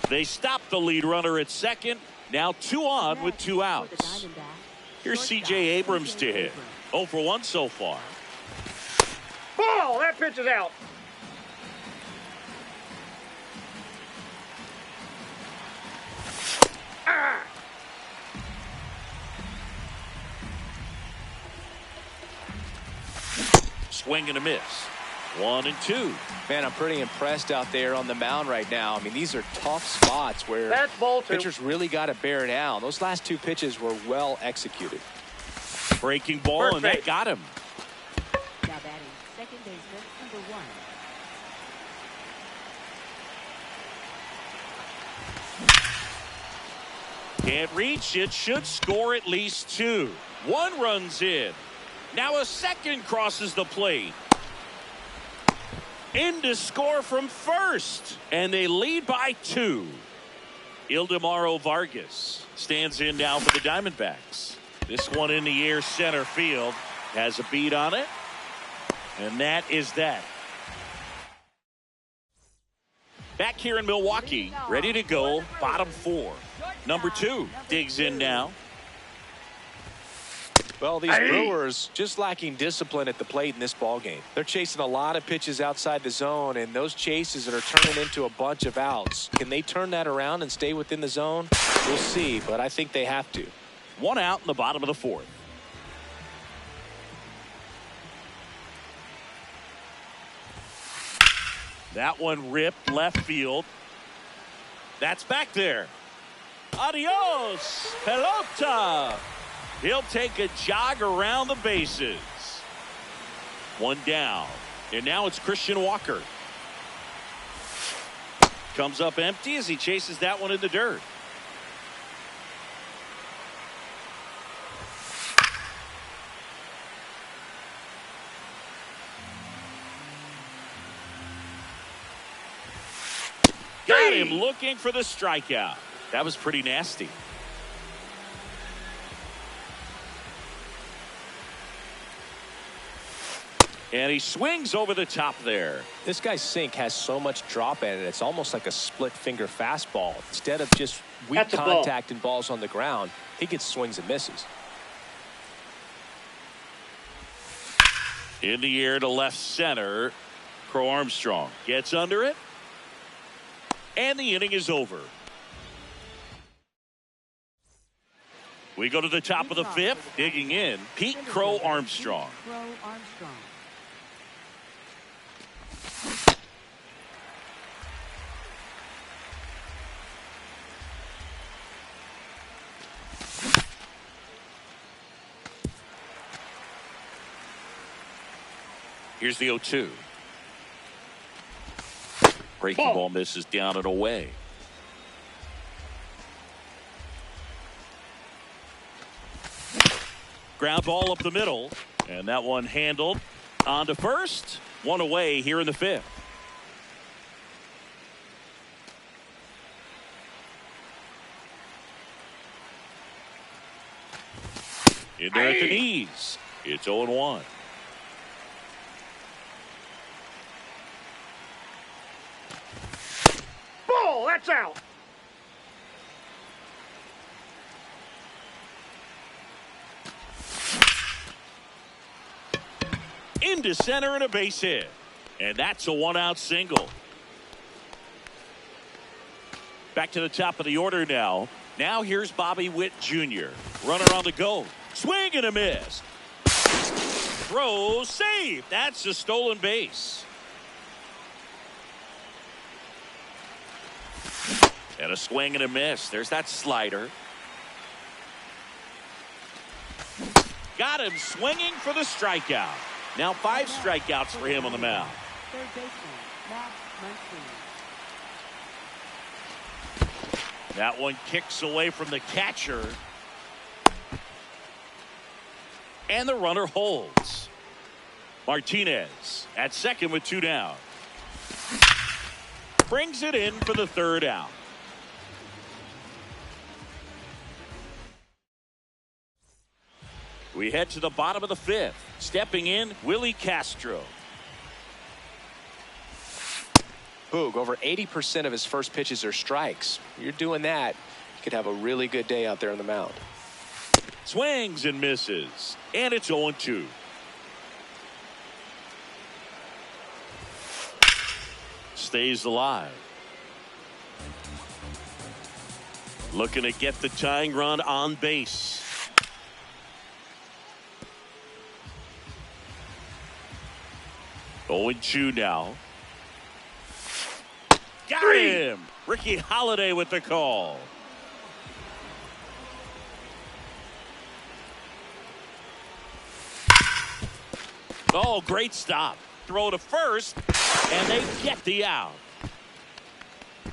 They stop the lead runner at second. Now 2 on with 2 outs. Here's C.J. Abrams to hit. 0 for 1 so far. Ball. That pitch is out. Swing and a miss. 1 and 2. Man, I'm pretty impressed out there on the mound right now. I mean, these are tough spots where That's ball 2. pitchers really got to bear down. Those last 2 pitches were well executed. Breaking ball, and that got him. Now batting second baseman number 1. Can't reach it. Should score at least 2. 1 runs in. Now a second crosses the plate. In to score from first. And they lead by 2. Ildemaro Vargas stands in now for the Diamondbacks. This one in the air center field. Has a beat on it. And that is that. Back here in Milwaukee, ready to go, bottom 4. Number 2 digs in now. Well, these Brewers just lacking discipline at the plate in this ball game. They're chasing a lot of pitches outside the zone, and those chases that are turning into a bunch of outs. Can they turn that around and stay within the zone? We'll see, but I think they have to. 1 out in the bottom of the 4th. That one ripped left field. That's back there. Adios, pelota. He'll take a jog around the bases. 1 down. And now it's Christian Walker. Comes up empty as he chases that one in the dirt. Got him looking for the strikeout. That was pretty nasty. And he swings over the top there. This guy's sink has so much drop in it. It's almost like a split finger fastball. Instead of just weak contact and balls on the ground, he gets swings and misses. In the air to left center. Crow Armstrong gets under it. And the inning is over. We go to the top of the 5th. Digging in, Pete Crow Armstrong. Crow Armstrong. Here's the 0-2. Breaking ball misses down and away. Ground ball up the middle. And that one handled on to first. 1 away here in the 5th. In there at the knees. It's 0-1. Ball, that's out. Into center and a base hit. And that's a 1-out single. Back to the top of the order now. Now here's Bobby Witt Jr. Runner on the go. Swing and a miss. Throw, save. That's a stolen base. And a swing and a miss. There's that slider. Got him swinging for the strikeout. Now 5 strikeouts for him on the mound. Third baseman, Matt Muncy. That one kicks away from the catcher. And the runner holds. Martinez at second with 2 down. Brings it in for the 3rd out. We head to the bottom of the 5th. Stepping in, Willie Castro. Boog, over 80% of his first pitches are strikes. You're doing that, you could have a really good day out there on the mound. Swings and misses. And it's 0-2. Stays alive. Looking to get the tying run on base. Oh, and 2 now. Got him! Ricky Holiday with the call. Oh, great stop. Throw to first, and they get the out.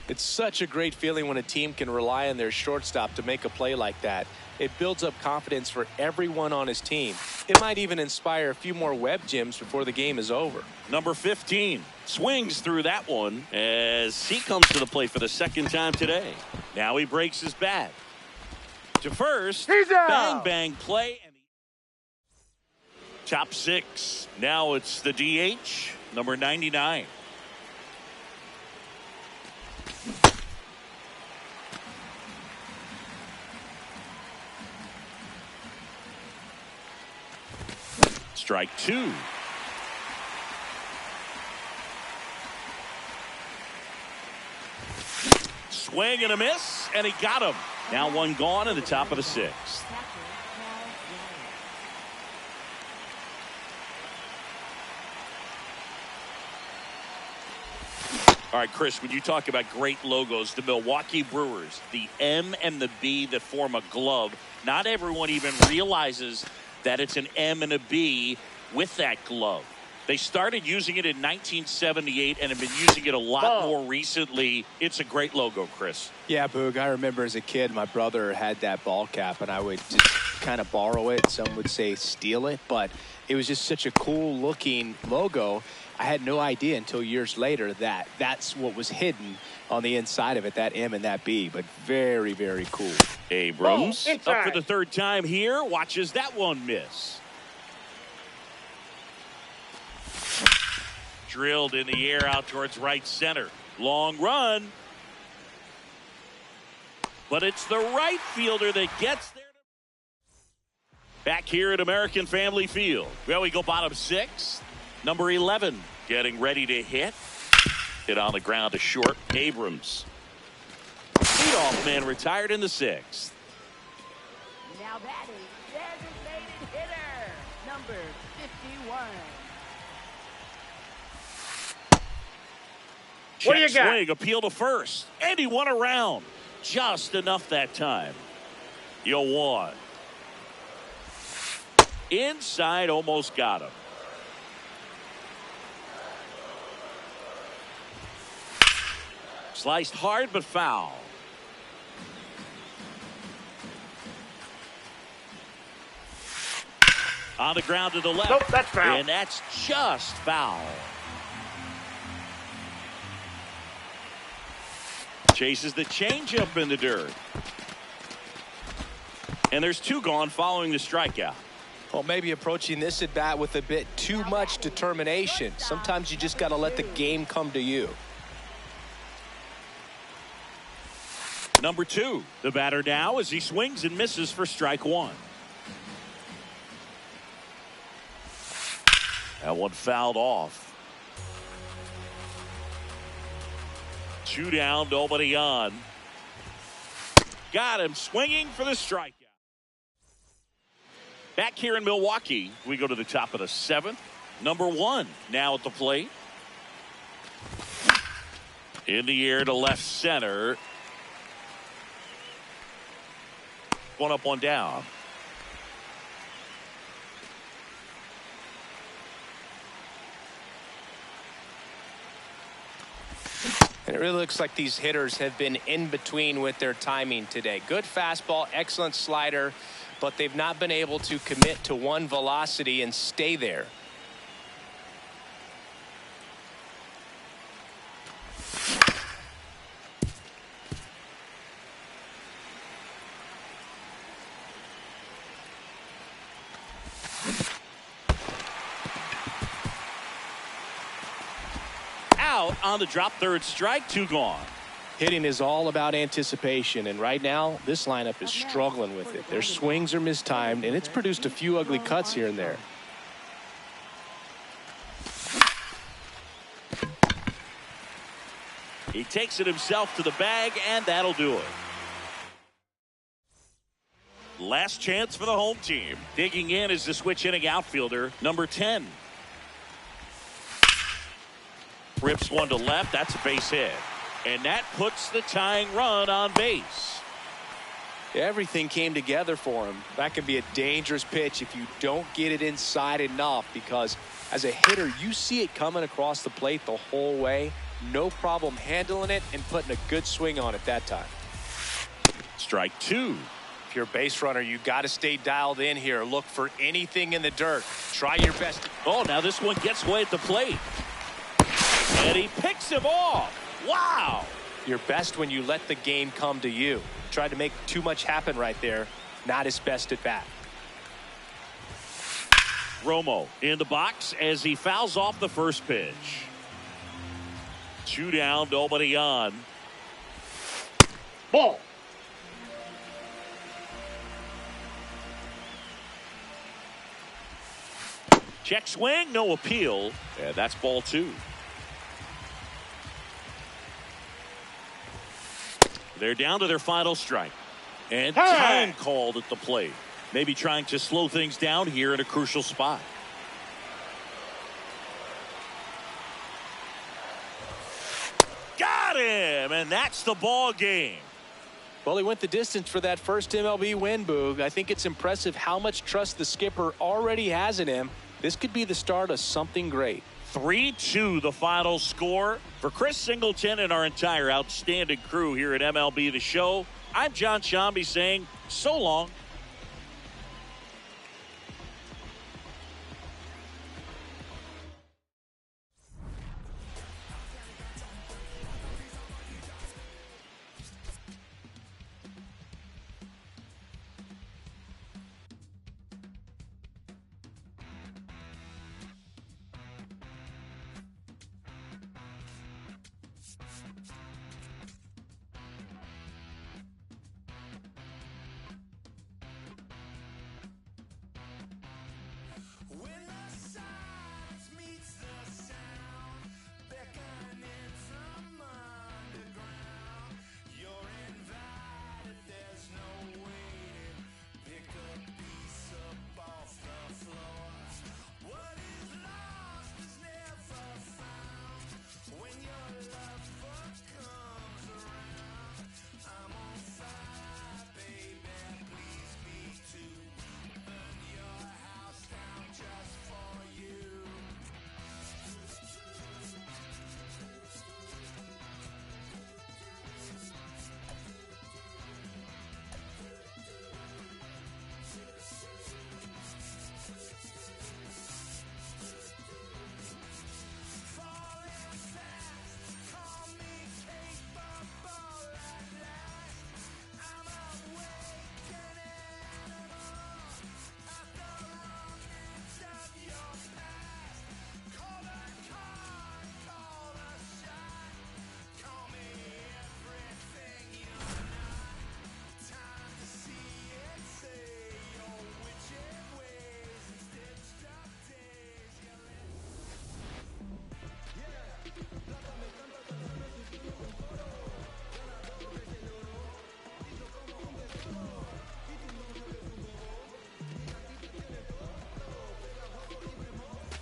It's such a great feeling when a team can rely on their shortstop to make a play like that. It builds up confidence for everyone on his team. It might even inspire a few more web gyms before the game is over. Number 15 swings through that one as he comes to the plate for the 2nd time today. Now he breaks his bat. To first, He's out. bang, bang play. And top 6. Now it's the DH, number 99. Strike 2. Swing and a miss, and he got him. Now 1 gone in the top of the 6th. All right, Chris, when you talk about great logos, the Milwaukee Brewers, the M and the B that form a glove, not everyone even realizes that it's an M and a B with that glove. They started using it in 1978 and have been using it a lot more recently. It's a great logo, Chris. Yeah, Boog, I remember as a kid, my brother had that ball cap, and I would just kind of borrow it. Some would say steal it, but it was just such a cool-looking logo. I had no idea until years later that that's what was hidden on the inside of it, that M and that B, but very, very cool. Abrams up for the 3rd time here. Watches that one miss. Drilled in the air out towards right center. Long run. But it's the right fielder that gets there. Back here at American Family Field. Well, we go bottom 6. Number 11 getting ready to hit. Hit on the ground to short. Abrams. Leadoff man retired in the 6th. Now that is designated hitter, number 51. What do you got? Swing, appeal to first. And he won around. Just enough that time. Yohan. Inside, almost got him. Sliced hard but foul. On the ground to the left. Nope, that's foul. And that's just foul. Chases the changeup in the dirt. And there's 2 gone following the strikeout. Well, maybe approaching this at bat with a bit too much determination. Sometimes you just got to let the game come to you. Number 2, the batter now as he swings and misses for strike 1. That one fouled off. 2 down, nobody on. Got him swinging for the strikeout. Back here in Milwaukee, we go to the top of the 7th. Number 1 now at the plate. In the air to left center. One up, one down. And it really looks like these hitters have been in between with their timing today. Good fastball, excellent slider, but they've not been able to commit to one velocity and stay there. Out on the drop, 3rd strike, 2 gone. Hitting is all about anticipation, and right now this lineup is struggling with it. Their swings are mistimed, and it's produced a few ugly cuts here and there. He takes it himself to the bag, and that'll do it. Last chance for the home team. Digging in is the switch hitting outfielder, number 10. Rips one to left. That's a base hit. And that puts the tying run on base. Everything came together for him. That could be a dangerous pitch if you don't get it inside enough, because as a hitter, you see it coming across the plate the whole way. No problem handling it and putting a good swing on it that time. Strike 2. If you're a base runner, you got to stay dialed in here. Look for anything in the dirt. Try your best. Oh, now this one gets way at the plate. And he picks him off. Wow. You're best when you let the game come to you. Tried to make too much happen right there. Not his best at bat. Romo in the box as he fouls off the first pitch. 2 down, nobody on. Ball. Check swing, no appeal. And that's ball 2. They're down to their final strike. And time called at the plate. Maybe trying to slow things down here in a crucial spot. Got him! And that's the ball game. Well, he went the distance for that first MLB win, Boog. I think it's impressive how much trust the skipper already has in him. This could be the start of something great. 3-2 the final score. For Chris Singleton and our entire outstanding crew here at MLB The Show, I'm John Shambi saying so long.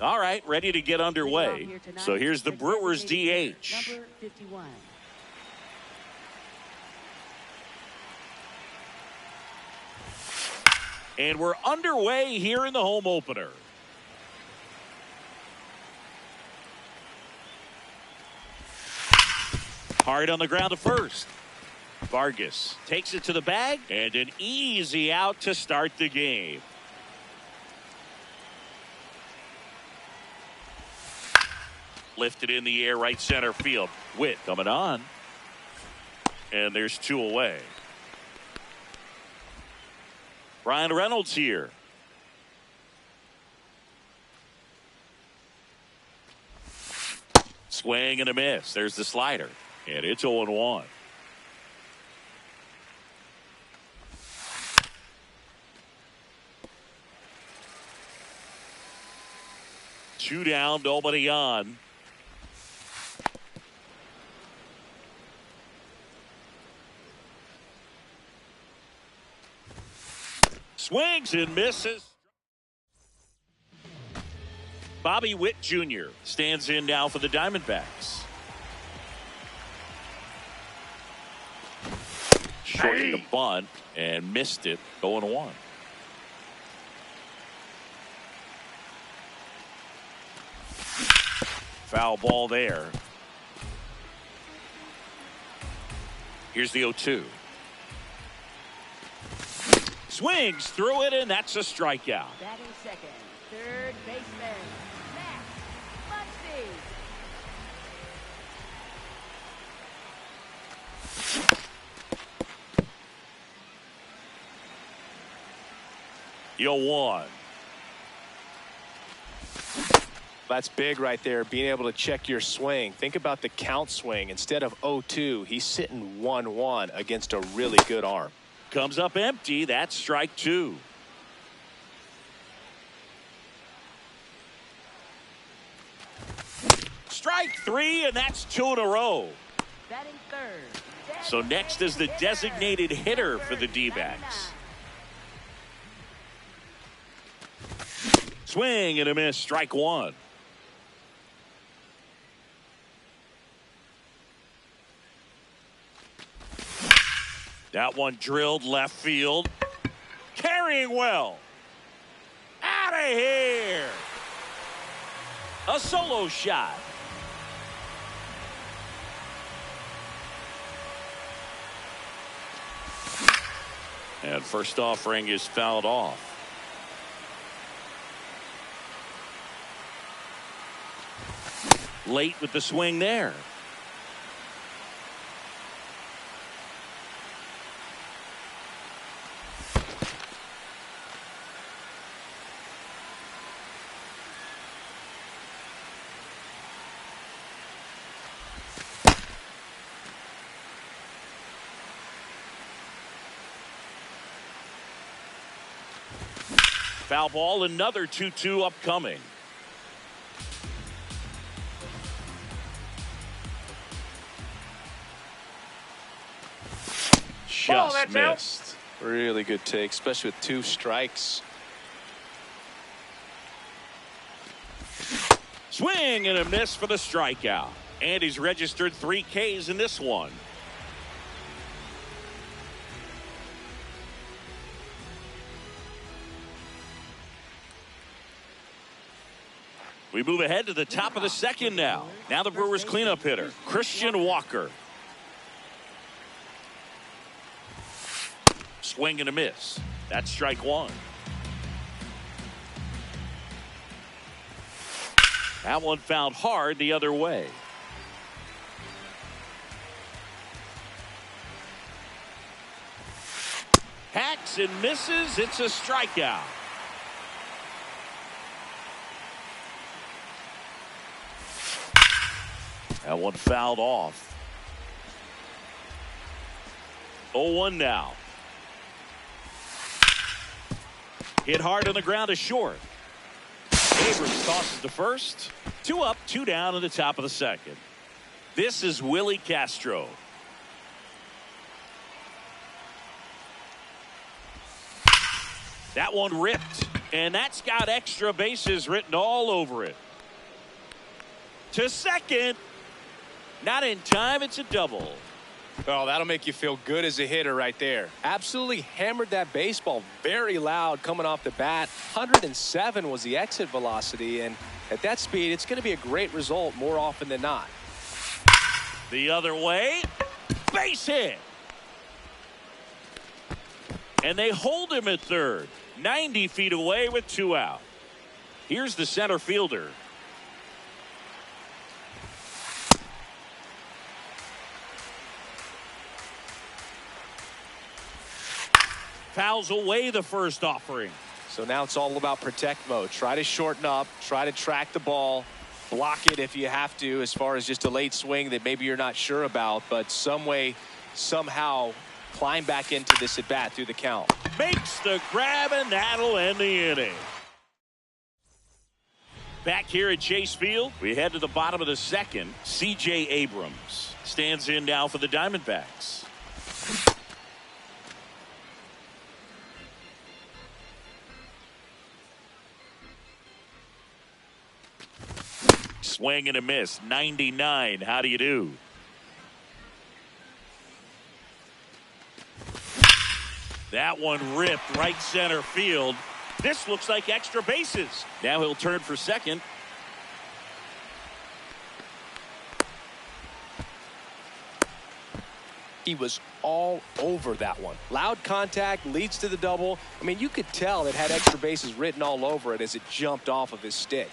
All right, ready to get underway. So here's the Brewers DH. Number 51. And we're underway here in the home opener. Hard on the ground to first. Vargas takes it to the bag, and an easy out to start the game. Lifted in the air, right center field. Witt coming on. And there's 2 away. Ryan Reynolds here. Swing and a miss. There's the slider. And it's 0-1. Two down, nobody on. Swings and misses. Bobby Witt Jr. stands in now for the Diamondbacks. Shortened the bunt and missed it. 0-1. Foul ball there. Here's the 0-2. Swings through it, and that's a strikeout. Batting second, third baseman, Matt Muncy. Yo, 1. That's big right there, being able to check your swing. Think about the count swing. Instead of 0-2, he's sitting 1-1 against a really good arm. Comes up empty. That's strike 2. Strike 3, and that's 2 in a row. Batting third. So next is the designated hitter for the D-backs. Swing and a miss. Strike 1. That one drilled left field. Carrying well. Out of here. A solo shot. And first offering is fouled off. Late with the swing there. Foul ball, another 2-2 upcoming. Just that's missed. Really good take, especially with 2 strikes. Swing and a miss for the strikeout. And he's registered 3 Ks in this one. We move ahead to the top of the second now. Now the Brewers cleanup hitter, Christian Walker. Swing and a miss. That's strike 1. That one found hard the other way. Hacks and misses. It's a strikeout. That one fouled off. 0-1 now. Hit hard on the ground to short. Abrams tosses to first. 2 up, 2 down in the top of the second. This is Willie Castro. That one ripped, and that's got extra bases written all over it. To second. Not in time. It's a double. Oh, that'll make you feel good as a hitter right there. Absolutely hammered that baseball very loud coming off the bat. 107 was the exit velocity, and at that speed, it's going to be a great result more often than not. The other way. Base hit. And they hold him at third. 90 feet away with 2 out. Here's the center fielder. Fouls away the first offering. So now it's all about protect mode. Try to shorten up, try to track the ball, block it if you have to, as far as just a late swing that maybe you're not sure about, but some way, somehow climb back into this at bat through the count. Makes the grab, and that'll end the inning. Back here at Chase Field, we head to the bottom of the second. C.J. Abrams stands in now for the Diamondbacks. Swing and a miss. 99. How do you do? That one ripped right center field. This looks like extra bases. Now he'll turn for second. He was all over that one. Loud contact leads to the double. I mean, you could tell it had extra bases written all over it as it jumped off of his stick.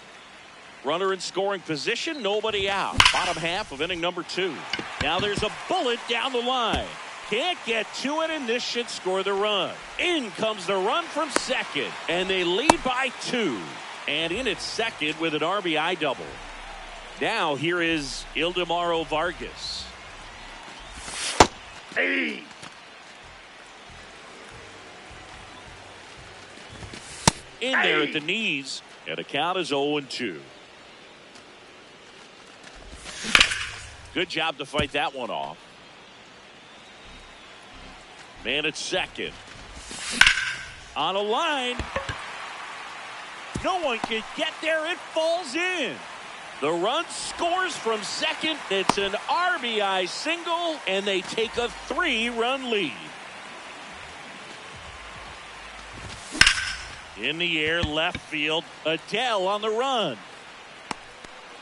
Runner in scoring position, nobody out. Bottom half of inning number 2. Now there's a bullet down the line. Can't get to it, and this should score the run. In comes the run from second, and they lead by 2. And in at second with an RBI double. Now here is Ildemaro Vargas. Hey! In there at the knees, and the count is 0-2. Good job to fight that one off. Man at second. On a line. No one can get there. It falls in. The run scores from second. It's an RBI single, and they take a 3-run lead. In the air, left field. Adele on the run.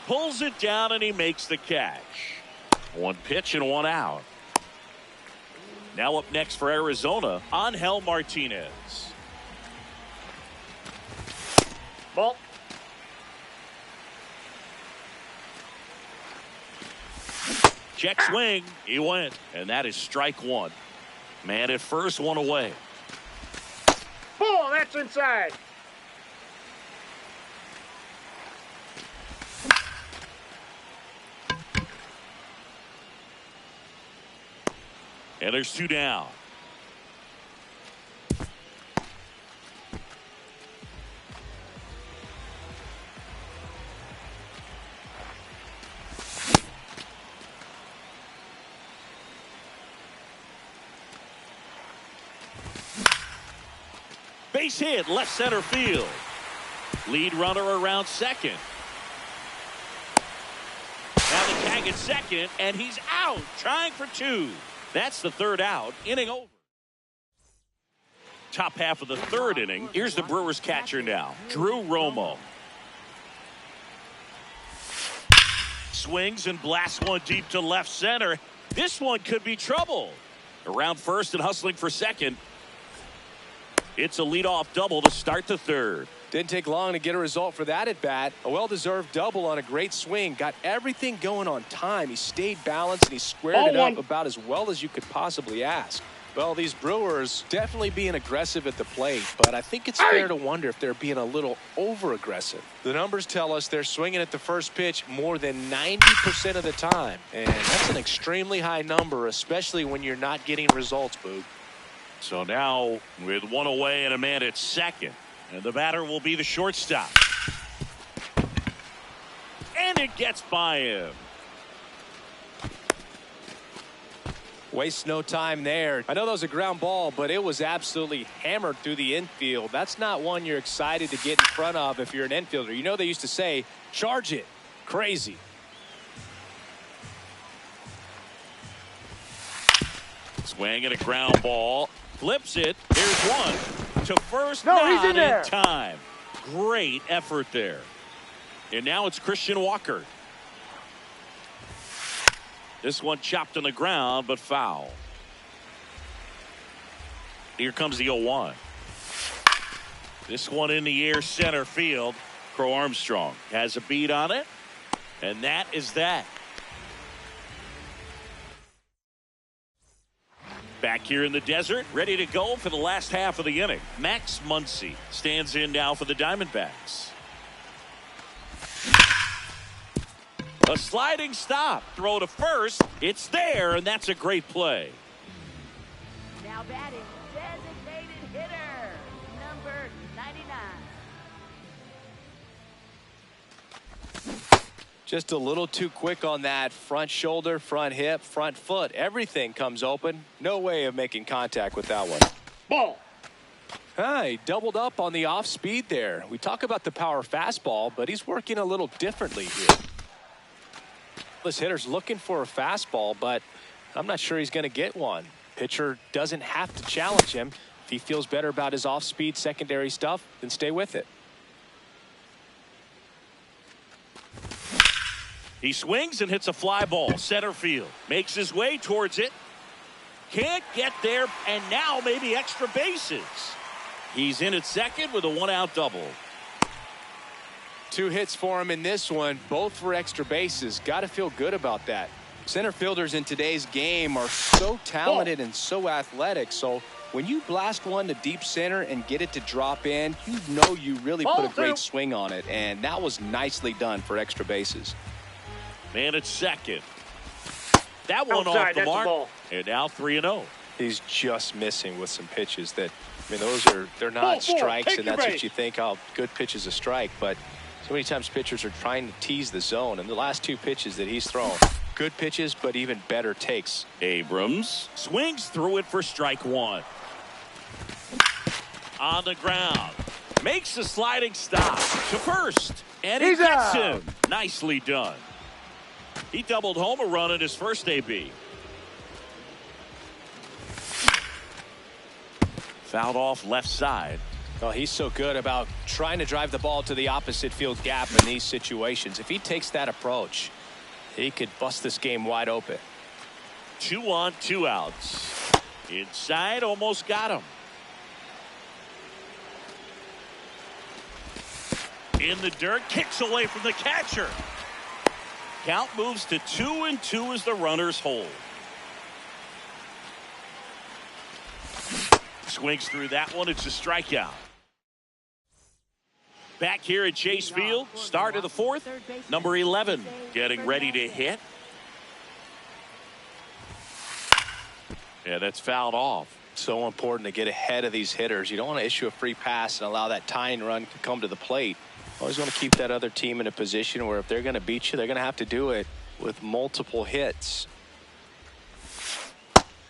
Pulls it down, and he makes the catch. 1 pitch and 1 out. Now up next for Arizona, Angel Martinez. Ball. Check swing. He went. And that is strike 1. Man at first, 1 away. Ball, that's inside. And there's 2 down. Base hit, left center field. Lead runner around second. Now the tag at second, and he's out, trying for 2. That's the 3rd out. Inning over. Top half of the 3rd inning. Here's the Brewers catcher now, Drew Romo. Swings and blasts one deep to left center. This one could be trouble. Around first and hustling for second. It's a leadoff double to start the 3rd. Didn't take long to get a result for that at bat. A well-deserved double on a great swing. Got everything going on time. He stayed balanced and he squared it up about as well as you could possibly ask. Well, these Brewers definitely being aggressive at the plate, but I think it's fair to wonder if they're being a little over-aggressive. The numbers tell us they're swinging at the first pitch more than 90% of the time, and that's an extremely high number, especially when you're not getting results, Boog. So now with 1 away and a man at second, and the batter will be the shortstop. And it gets by him. Waste no time there. I know that was a ground ball, but it was absolutely hammered through the infield. That's not one you're excited to get in front of if you're an infielder. You know they used to say, charge it. Crazy. Swing and a ground ball. Flips it. Here's one. To first, No, not he's in there. time. Great effort there. And now it's Christian Walker. This one chopped on the ground, but foul. Here comes the 0-1. This one in the air center field. Crow Armstrong has a beat on it. And that is that. Back here in the desert, ready to go for the last half of the inning. Max Muncy stands in now for the Diamondbacks. A sliding stop. Throw to first. It's there, and that's a great play. Now batting, designated hitter, number 99. Just a little too quick on that front shoulder, front hip, front foot. Everything comes open. No way of making contact with that one. Ball. He doubled up on the off speed there. We talk about the power fastball, but he's working a little differently here. This hitter's looking for a fastball, but I'm not sure he's going to get one. Pitcher doesn't have to challenge him. If he feels better about his off speed secondary stuff, then stay with it. He swings and hits a fly ball. Center field. Makes his way towards it. Can't get there, and now maybe extra bases. He's in at second with a 1-out double. 2 hits for him in this one, both for extra bases. Got to feel good about that. Center fielders in today's game are so talented and so athletic. So when you blast one to deep center and get it to drop in, you know you really put a great swing on it. And that was nicely done for extra bases. Man at second. That one Outside, off the that's a mark. ball. And now 3-0. He's just missing with some pitches that, I mean, they're not Ball, strikes, take and your that's base. what you think, oh, good pitch is a strike. But so many times pitchers are trying to tease the zone, and the last 2 pitches that he's thrown, good pitches, but even better takes. Abrams swings through it for strike 1. On the ground. Makes a sliding stop to first. And he He's gets out. him. Nicely done. He doubled home a run in his first AB. Fouled off left side. Well, he's so good about trying to drive the ball to the opposite field gap in these situations. If he takes that approach, he could bust this game wide open. 2 on, 2 outs. Inside, almost got him. In the dirt, kicks away from the catcher. Count moves to 2-2 as the runners hold. Swings through that one. It's a strikeout. Back here at Chase Field, start of the 4th. Number 11 getting ready to hit. Yeah, that's fouled off. So important to get ahead of these hitters. You don't want to issue a free pass and allow that tying run to come to the plate. Always want to keep that other team in a position where if they're going to beat you, they're going to have to do it with multiple hits.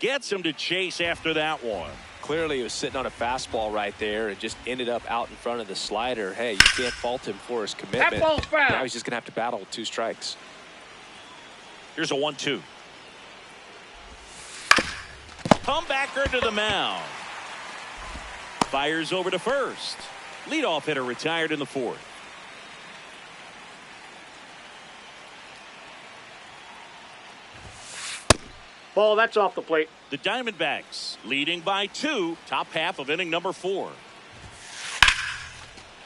Gets him to chase after that one. Clearly, he was sitting on a fastball right there and just ended up out in front of the slider. Hey, you can't fault him for his commitment. That ball's foul. Now he's just going to have to battle with 2 strikes. Here's a 1-2. Comebacker to the mound. Fires over to first. Leadoff hitter retired in the 4th. Ball, that's off the plate. The Diamondbacks leading by 2, top half of inning number 4.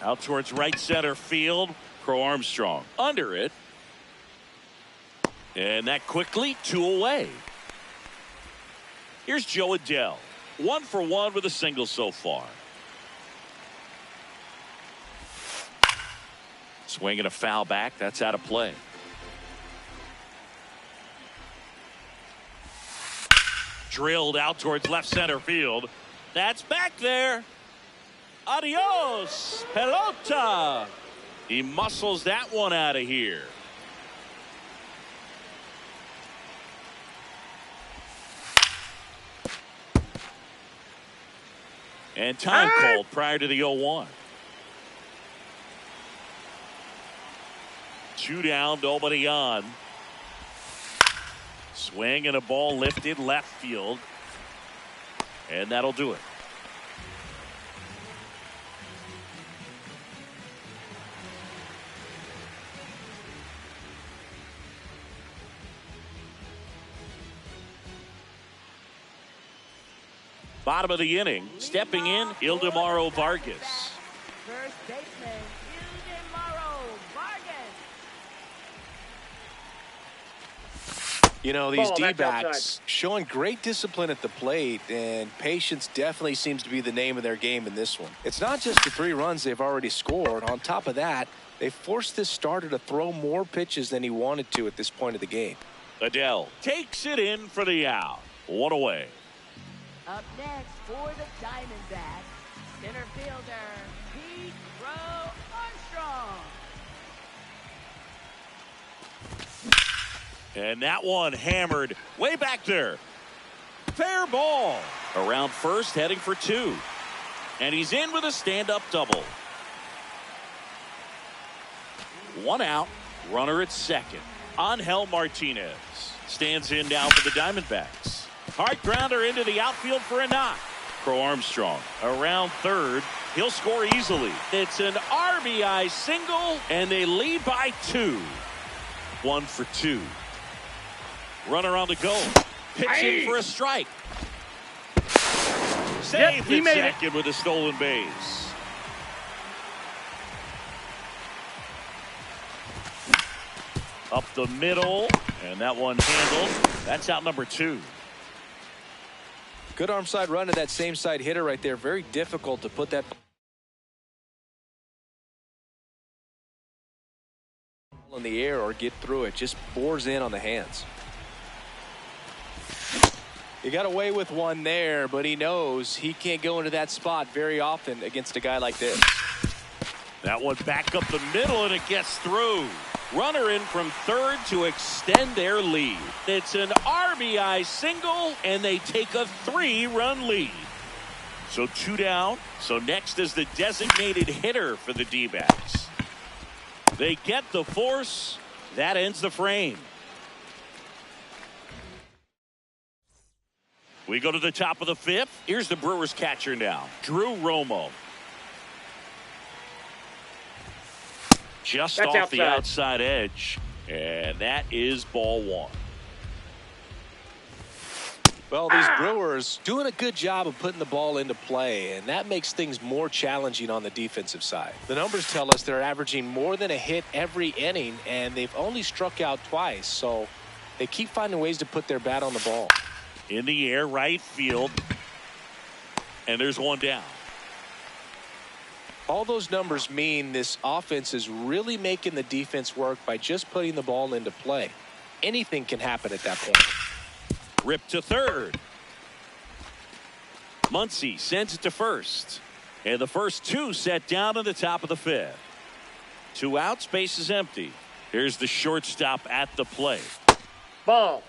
Out towards right center field, Crow Armstrong under it. And that quickly 2 away. Here's Joe Adele, 1 for 1 with a single so far. Swinging a foul back, that's out of play. Drilled out towards left center field. That's back there. Adios, pelota. He muscles that one out of here. And time called prior to the 0-1. 2 down, nobody on. Swing and a ball lifted left field. And that'll do it. Bottom of the inning, stepping in, Ildemaro Vargas. First baseman, Ildemaro Vargas. You know, these Ball, that's D-backs outside. showing great discipline at the plate, and patience definitely seems to be the name of their game in this one. It's not just the 3 runs they've already scored. On top of that, they forced this starter to throw more pitches than he wanted to at this point of the game. Adele takes it in for the out. 1 away. Up next for the Diamondbacks, center fielder, Pete Crow Armstrong. And that one hammered way back there. Fair ball. Around first, heading for 2. And he's in with a stand-up double. 1 out. Runner at second. Angel Martinez stands in now for the Diamondbacks. Hard grounder into the outfield for a knock. Crow Armstrong around third. He'll score easily. It's an RBI single, and they lead by 2. 1 for 2. Runner on the go. Pitching for a strike. Saved he at made it. second with a stolen base. Up the middle, and that one handled. That's out number 2. Good arm side run to that same side hitter right there. Very difficult to put that ball in the air or get through it. Just bores in on the hands. He got away with one there, but he knows he can't go into that spot very often against a guy like this. That one back up the middle, and it gets through. Runner in from third to extend their lead. It's an RBI single, and they take a 3-run lead. So 2 down. So next is the designated hitter for the D-backs. They get the force. That ends the frame. We go to the top of the 5th. Here's the Brewers catcher now, Drew Romo. Just That's off the outside. outside edge. And that is ball 1. Well, these Brewers doing a good job of putting the ball into play, and that makes things more challenging on the defensive side. The numbers tell us they're averaging more than a hit every inning, and they've only struck out twice, so they keep finding ways to put their bat on the ball. In the air, right field. And there's 1 down. All those numbers mean this offense is really making the defense work by just putting the ball into play. Anything can happen at that point. Ripped to third. Muncy sends it to first. And the first 2 set down in the top of the 5th. 2 outs, base is empty. Here's the shortstop at the plate. Ball.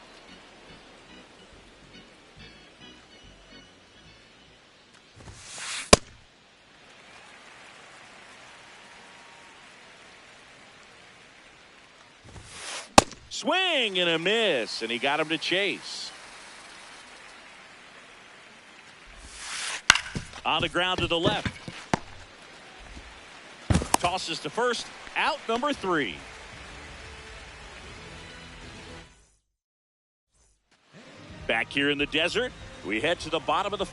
Swing and a miss, and he got him to chase. On the ground to the left. Tosses to first. Out number 3. Back here in the desert, we head to the bottom of the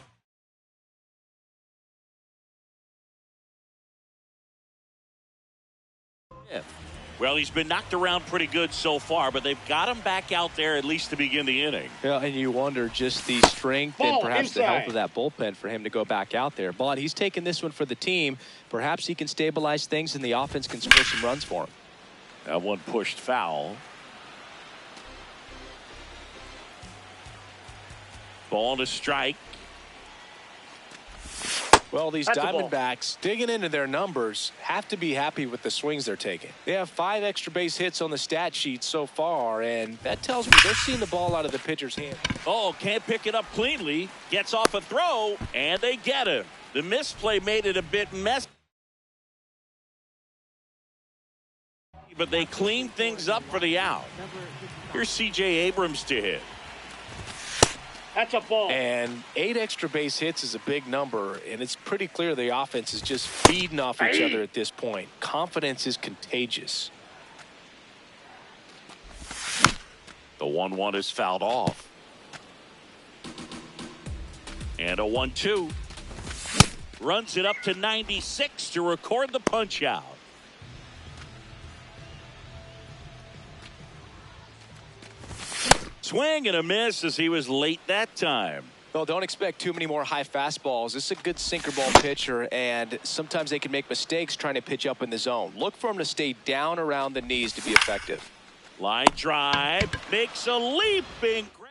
fifth. Well, he's been knocked around pretty good so far, but they've got him back out there at least to begin the inning. Yeah, and you wonder just the strength and Ball perhaps the inside. health of that bullpen for him to go back out there. But he's taking this one for the team. Perhaps he can stabilize things and the offense can score some runs for him. That one pushed foul. Ball to strike. Well, these That's a ball. Diamondbacks, digging into their numbers, have to be happy with the swings they're taking. They have 5 extra base hits on the stat sheet so far, and that tells me they're seeing the ball out of the pitcher's hand. Oh, can't pick it up cleanly. Gets off a throw, and they get him. The misplay made it a bit messy, but they cleaned things up for the out. Here's C.J. Abrams to hit. That's a ball. And 8 extra base hits is a big number, and it's pretty clear the offense is just feeding off each other at this point. Confidence is contagious. The 1-1 is fouled off. And a 1-2. Runs it up to 96 to record the punch out. Swing and a miss as he was late that time. Well, don't expect too many more high fastballs. This is a good sinker ball pitcher, and sometimes they can make mistakes trying to pitch up in the zone. Look for him to stay down around the knees to be effective. Line drive, makes a leaping grab.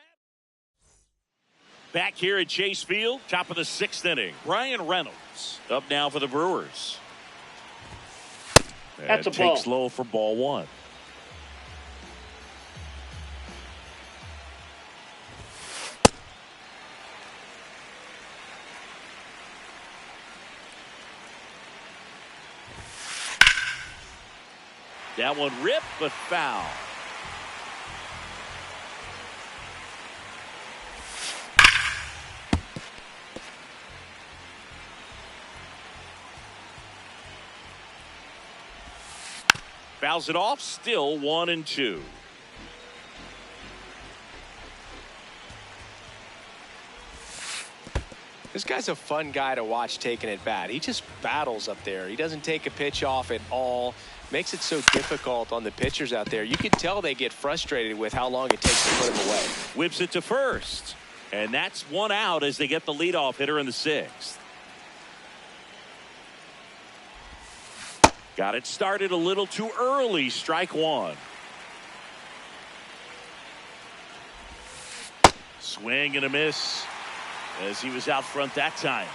Back here at Chase Field, top of the 6th inning. Brian Reynolds up now for the Brewers. That's a takes ball. low for ball 1. That one ripped, but foul. Fouls it off, still 1-2. This guy's a fun guy to watch taking at bat. He just battles up there. He doesn't take a pitch off at all. Makes it so difficult on the pitchers out there. You can tell they get frustrated with how long it takes to put him away. Whips it to first. And that's 1 out as they get the leadoff hitter in the 6th. Got it started a little too early. Strike 1. Swing and a miss as he was out front that time.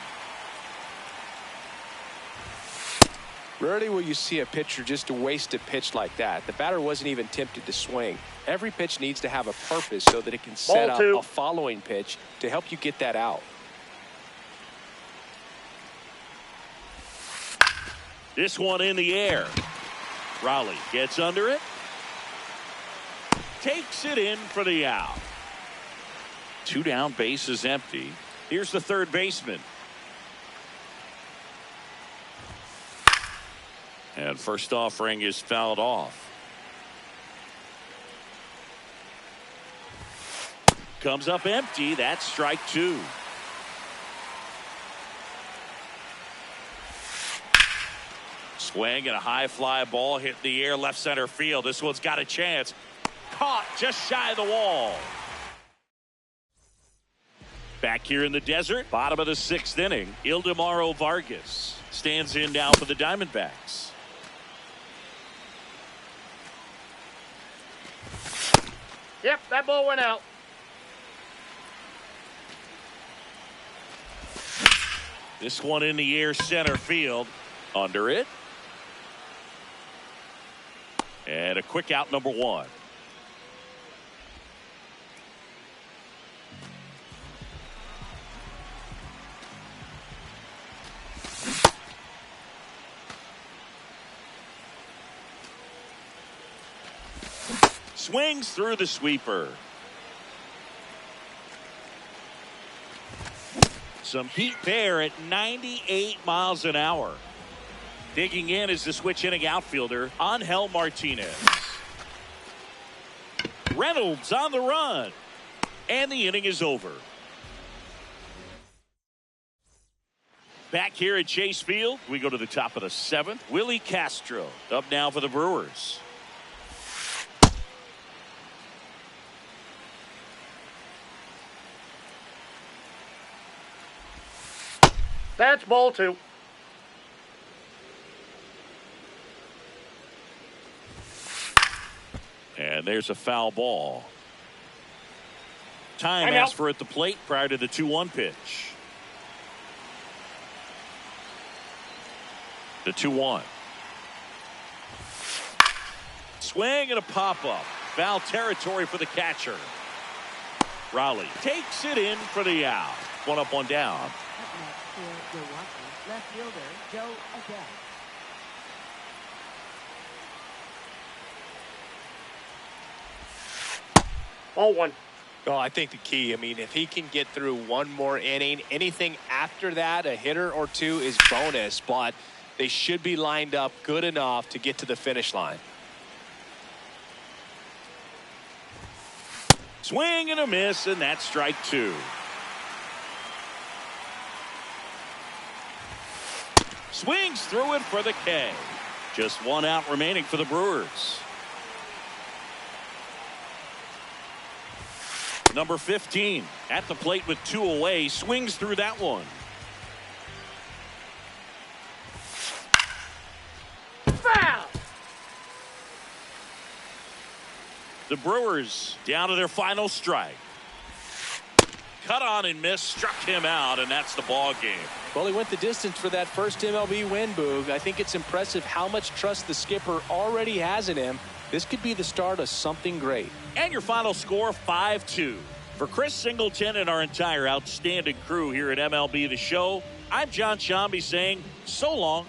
Rarely will you see a pitcher just waste a pitch like that. The batter wasn't even tempted to swing. Every pitch needs to have a purpose so that it can set up a following pitch to help you get that out. This one in the air. Raleigh gets under it. Takes it in for the out. 2 down, base is empty. Here's the third baseman. And first offering is fouled off. Comes up empty. That's strike 2. Swing and a high fly ball hit the air left center field. This one's got a chance. Caught just shy of the wall. Back here in the desert, bottom of the 6th inning, Ildemaro Vargas stands in now for the Diamondbacks. Yep, that ball went out. This one in the air center field. Under it. And a quick out, number 1. Swings through the sweeper. Some heat there at 98 miles an hour. Digging in is the switch inning outfielder, Angel Martinez. Reynolds on the run. And the inning is over. Back here at Chase Field, we go to the top of the 7th. Willie Castro up now for the Brewers. That's ball 2. And there's a foul ball. Time I'm asked out. for at the plate prior to the 2-1 pitch. The 2-1. Swing and a pop-up. Foul territory for the catcher. Raleigh takes it in for the out. 1 up, 1 down. Next for Milwaukee, left fielder Joe Adele. Ball one. Oh, I think the key, I mean, if he can get through one more inning, anything after that, a hitter or two is bonus, but they should be lined up good enough to get to the finish line. Swing and a miss, and that's strike two. Swings through it for the K. Just one out remaining for the Brewers. Number 15 at the plate with two away, swings through that one. Foul! The Brewers down to their final strike. Cut on and miss, struck him out, and that's the ball game. Well, he went the distance for that first MLB win, Boog. I think it's impressive how much trust the skipper already has in him. This could be the start of something great. And your final score, 5-2. For Chris Singleton and our entire outstanding crew here at MLB The Show, I'm John Shambi saying so long